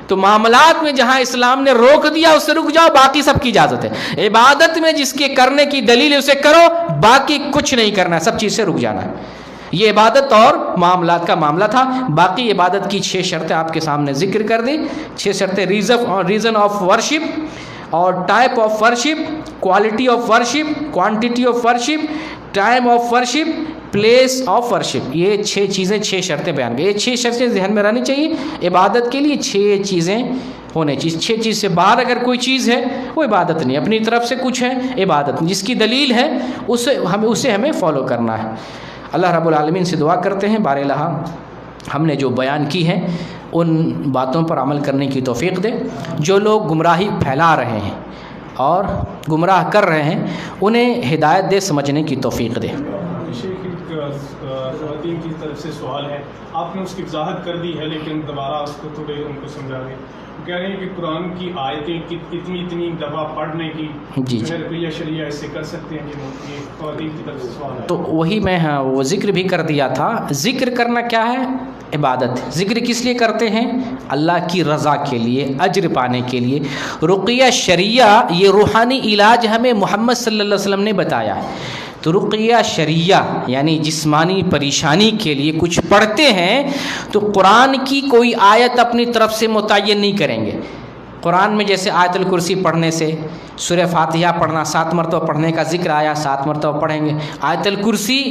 تو معاملات میں جہاں اسلام نے روک دیا اس سے رک جاؤ، باقی سب کی اجازت ہے۔ عبادت میں جس کے کرنے کی دلیل ہے اسے کرو، باقی کچھ نہیں کرنا ہے، سب چیز سے رک جانا ہے۔ یہ عبادت اور معاملات کا معاملہ تھا۔ باقی عبادت کی 6 شرطیں آپ کے سامنے ذکر کر دی۔ 6 شرطیں: ریزن آف ورشپ اور type of worship, quality of worship, quantity of worship, time of worship, place of worship. یہ 6 چیزیں، 6 شرطیں بیان کی۔ یہ 6 شرطیں ذہن میں رہنی چاہیے۔ عبادت کے لیے 6 چیزیں ہونے چاہیے۔ 6 چیز سے باہر اگر کوئی چیز ہے وہ عبادت نہیں، اپنی طرف سے کچھ ہے عبادت نہیں۔ جس کی دلیل ہے اسے ہمیں فالو کرنا ہے۔ اللہ رب العالمین سے دعا کرتے ہیں بار الہ ہم نے جو بیان کی ہے ان باتوں پر عمل کرنے کی توفیق دے۔ جو لوگ گمراہی پھیلا رہے ہیں اور گمراہ کر رہے ہیں انہیں ہدایت دے، سمجھنے کی توفیق دے۔ خواتین کی طرف سے سوال ہے، آپ نے اس کی وضاحت کر دی ہے لیکن دوبارہ اس کو تھوڑے ان کو سمجھا دیں۔ کہہ رہے ہیں کہ قرآن کی آیتیں اتنی دفعہ پڑھنے کی رقیہ شریعہ اس سے کر سکتے ہیں کہ خواتین کی طرف سے سوال ہے۔ تو وہی میں وہ ذکر بھی کر دیا تھا۔ ذکر کرنا کیا ہے؟ عبادت۔ ذکر کس لیے کرتے ہیں؟ اللہ کی رضا کے لیے، اجر پانے کے لیے۔ رقیہ شریعہ یہ روحانی علاج ہمیں محمد صلی اللہ علیہ وسلم نے بتایا ہے۔ تو رقیہ شریعہ یعنی جسمانی پریشانی کے لیے کچھ پڑھتے ہیں تو قرآن کی کوئی آیت اپنی طرف سے متعین نہیں کریں گے۔ قرآن میں جیسے آیت الکرسی پڑھنے سے، سورہ فاتحہ پڑھنا 7 مرتبہ پڑھنے کا ذکر آیا، 7 مرتبہ پڑھیں گے۔ آیت الکرسی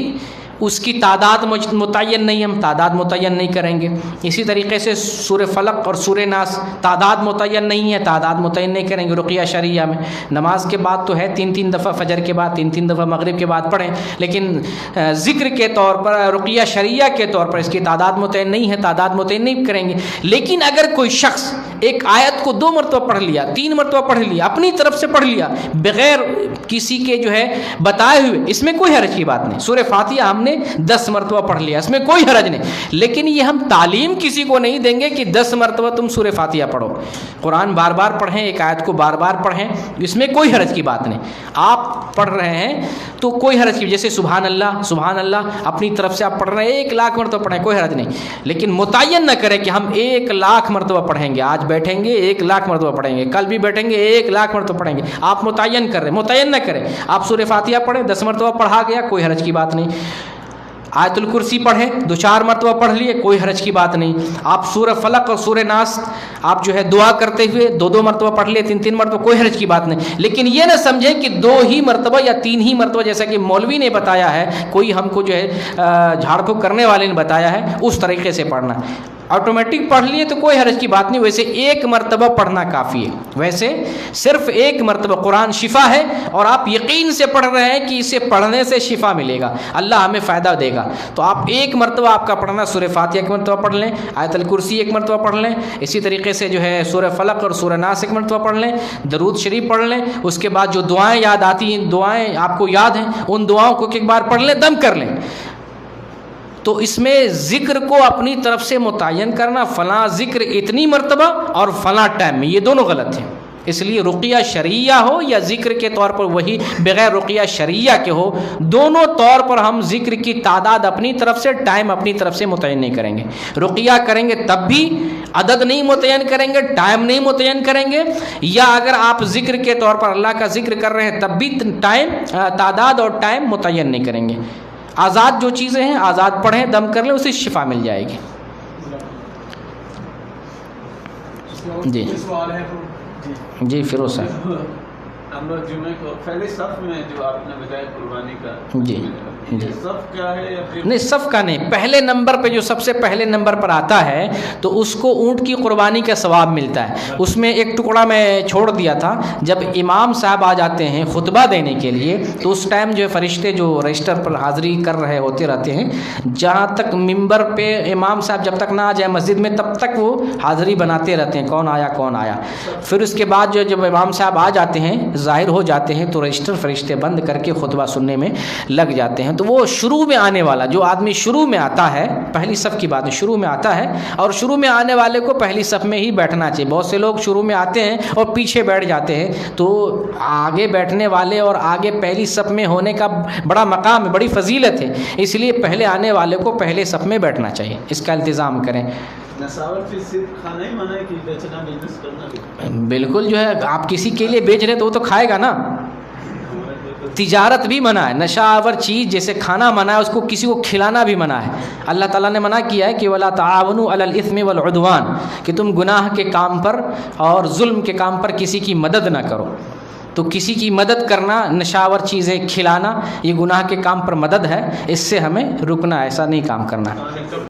اس کی تعداد متعین نہیں، ہم تعداد متعین نہیں کریں گے۔ اسی طریقے سے سورہ فلق اور سورہ ناس تعداد متعین نہیں ہے، تعداد متعین نہیں کریں گے رقیہ شریعہ میں۔ نماز کے بعد تو ہے 3 دفعہ، فجر کے بعد 3 دفعہ، مغرب کے بعد پڑھیں، لیکن ذکر کے طور پر، رقیہ شریعہ کے طور پر اس کی تعداد متعین نہیں ہے، تعداد متعین نہیں کریں گے۔ لیکن اگر کوئی شخص ایک آیت کو 2 مرتبہ پڑھ لیا، 3 مرتبہ پڑھ لیا، اپنی طرف سے پڑھ لیا بغیر کسی کے بتائے ہوئے، اس میں کوئی حرج کی بات نہیں۔ سورہ فاتحہ ہم نے 10 مرتبہ پڑھ لیا، اس میں کوئی حرج نہیں، لیکن یہ ہم تعلیم کسی کو نہیں دیں گے کہ 10 مرتبہ تم سورہ فاتحہ پڑھو۔ قرآن بار بار پڑھیں، ایک آیت کو بار بار پڑھیں، اس میں کوئی حرج کی بات نہیں۔ آپ پڑھ رہے ہیں تو کوئی حرج کی، جیسے سبحان اللہ، سبحان اللہ اپنی طرف سے آپ پڑھ رہے ہیں 1,00,000 مرتبہ پڑھیں، کوئی حرج نہیں، لیکن متعین نہ کریں کہ ہم 1,00,000 مرتبہ پڑھیں گے، آج بیٹھیں گے 1,00,000 مرتبہ پڑھیں گے، کل بھی بیٹھیں گے 1,00,000 مرتبہ پڑھیں گے۔ آپ متعین کر رہے ہیں، متعین نہ کریں۔ آپ سورہ فاتحہ پڑھیں، 10 مرتبہ پڑھا گیا، کوئی حرج کی بات نہیں۔ آیت الکرسی پڑھیں، 2-4 مرتبہ پڑھ لیے، کوئی حرج کی بات نہیں۔ آپ سورہ فلق اور سورہ ناس آپ دعا کرتے ہوئے 2 مرتبہ پڑھ لیے، 3 مرتبہ، کوئی حرج کی بات نہیں۔ لیکن یہ نہ سمجھیں کہ 2 ہی مرتبہ یا 3 ہی مرتبہ، جیسا کہ مولوی نے بتایا ہے، کوئی ہم کو جھاڑ پھونک کرنے والے نے بتایا ہے، اس طریقے سے پڑھنا ہے۔ آٹومیٹک پڑھ لیے تو کوئی حرج کی بات نہیں، ویسے 1 مرتبہ پڑھنا کافی ہے، ویسے صرف 1 مرتبہ۔ قرآن شفا ہے اور آپ یقین سے پڑھ رہے ہیں کہ اسے پڑھنے سے شفا ملے گا، اللہ ہمیں فائدہ دے گا، تو آپ 1 مرتبہ آپ کا پڑھنا، سورہ فاتحہ 1 مرتبہ پڑھ لیں، آیت الکرسی 1 مرتبہ پڑھ لیں، اسی طریقے سے سورہ فلق اور سورہ ناس 1 مرتبہ پڑھ لیں، درود شریف پڑھ لیں، اس کے بعد جو دعائیں یاد آتی ہیں، دعائیں آپ کو یاد ہیں، ان دعاؤں کو ایک بار پڑھ لیں، دم کر لیں۔ تو اس میں ذکر کو اپنی طرف سے متعین کرنا، فلاں ذکر اتنی مرتبہ اور فلاں ٹائم میں، یہ دونوں غلط ہیں۔ اس لیے رقیہ شرعیہ ہو یا ذکر کے طور پر وہی بغیر رقیہ شرعیہ کے ہو، دونوں طور پر ہم ذکر کی تعداد اپنی طرف سے، ٹائم اپنی طرف سے متعین نہیں کریں گے۔ رقیہ کریں گے تب بھی عدد نہیں متعین کریں گے، ٹائم نہیں متعین کریں گے، یا اگر آپ ذکر کے طور پر اللہ کا ذکر کر رہے ہیں تب بھی تعداد اور ٹائم متعین نہیں کریں گے۔ آزاد جو چیزیں ہیں آزاد پڑھیں، دم کر لیں، اسے شفا مل جائے گی۔ جی جی فیروز صاحب، ہم لوگ جمعے کو پہلے صف میں جو آپ نے بتایا قربانی کا، جی صف کیا ہے یا پھر نہیں صف کا نہیں، پہلے نمبر پہ جو سب سے پہلے نمبر پر آتا ہے تو اس کو اونٹ کی قربانی کا ثواب ملتا ہے۔ اس میں ایک ٹکڑا میں چھوڑ دیا تھا، جب امام صاحب آ جاتے ہیں خطبہ دینے کے لیے تو اس ٹائم جو فرشتے جو رجسٹر پر حاضری کر رہے ہوتے رہتے ہیں، جہاں تک ممبر پہ امام صاحب جب تک نہ آ جائے مسجد میں تب تک وہ حاضری بناتے رہتے ہیں، کون آیا کون آیا۔ پھر اس کے بعد جب امام صاحب آ جاتے ہیں ظاہر ہو جاتے ہیں تو رجسٹر فرشتے بند کر کے خطبہ سننے میں لگ جاتے ہیں۔ تو وہ شروع میں آنے والا جو آدمی شروع میں آتا ہے، پہلی صف کی بات ہے، شروع میں آتا ہے اور شروع میں آنے والے کو پہلی صف میں ہی بیٹھنا چاہیے۔ بہت سے لوگ شروع میں آتے ہیں اور پیچھے بیٹھ جاتے ہیں، تو آگے بیٹھنے والے اور آگے پہلی صف میں ہونے کا بڑا مقام ہے، بڑی فضیلت ہے، اس لیے پہلے آنے والے کو پہلے صف میں بیٹھنا چاہیے، اس کا التزام کریں۔ نصاور پھر صرف کھانا ہی منع ہے کہ بیچنا بزنس کرنا بھی؟ بالکل، جو ہے آپ کسی کے لیے بیچ رہے تو وہ تو کھائے گا نا، تجارت بھی منع ہے، نشہ آور چیز جیسے کھانا منع ہے، اس کو کسی کو کھلانا بھی منع ہے۔ اللہ تعالیٰ نے منع کیا ہے کہ وَلَا تَعَاوَنُوا عَلَى الْإِثْمِ وَالْعُدْوَانِ، کہ تم گناہ کے کام پر اور ظلم کے کام پر کسی کی مدد نہ کرو۔ تو کسی کی مدد کرنا، نشاور چیزیں کھلانا، یہ گناہ کے کام پر مدد ہے، اس سے ہمیں رکنا، ایسا نہیں کام کرنا ہے۔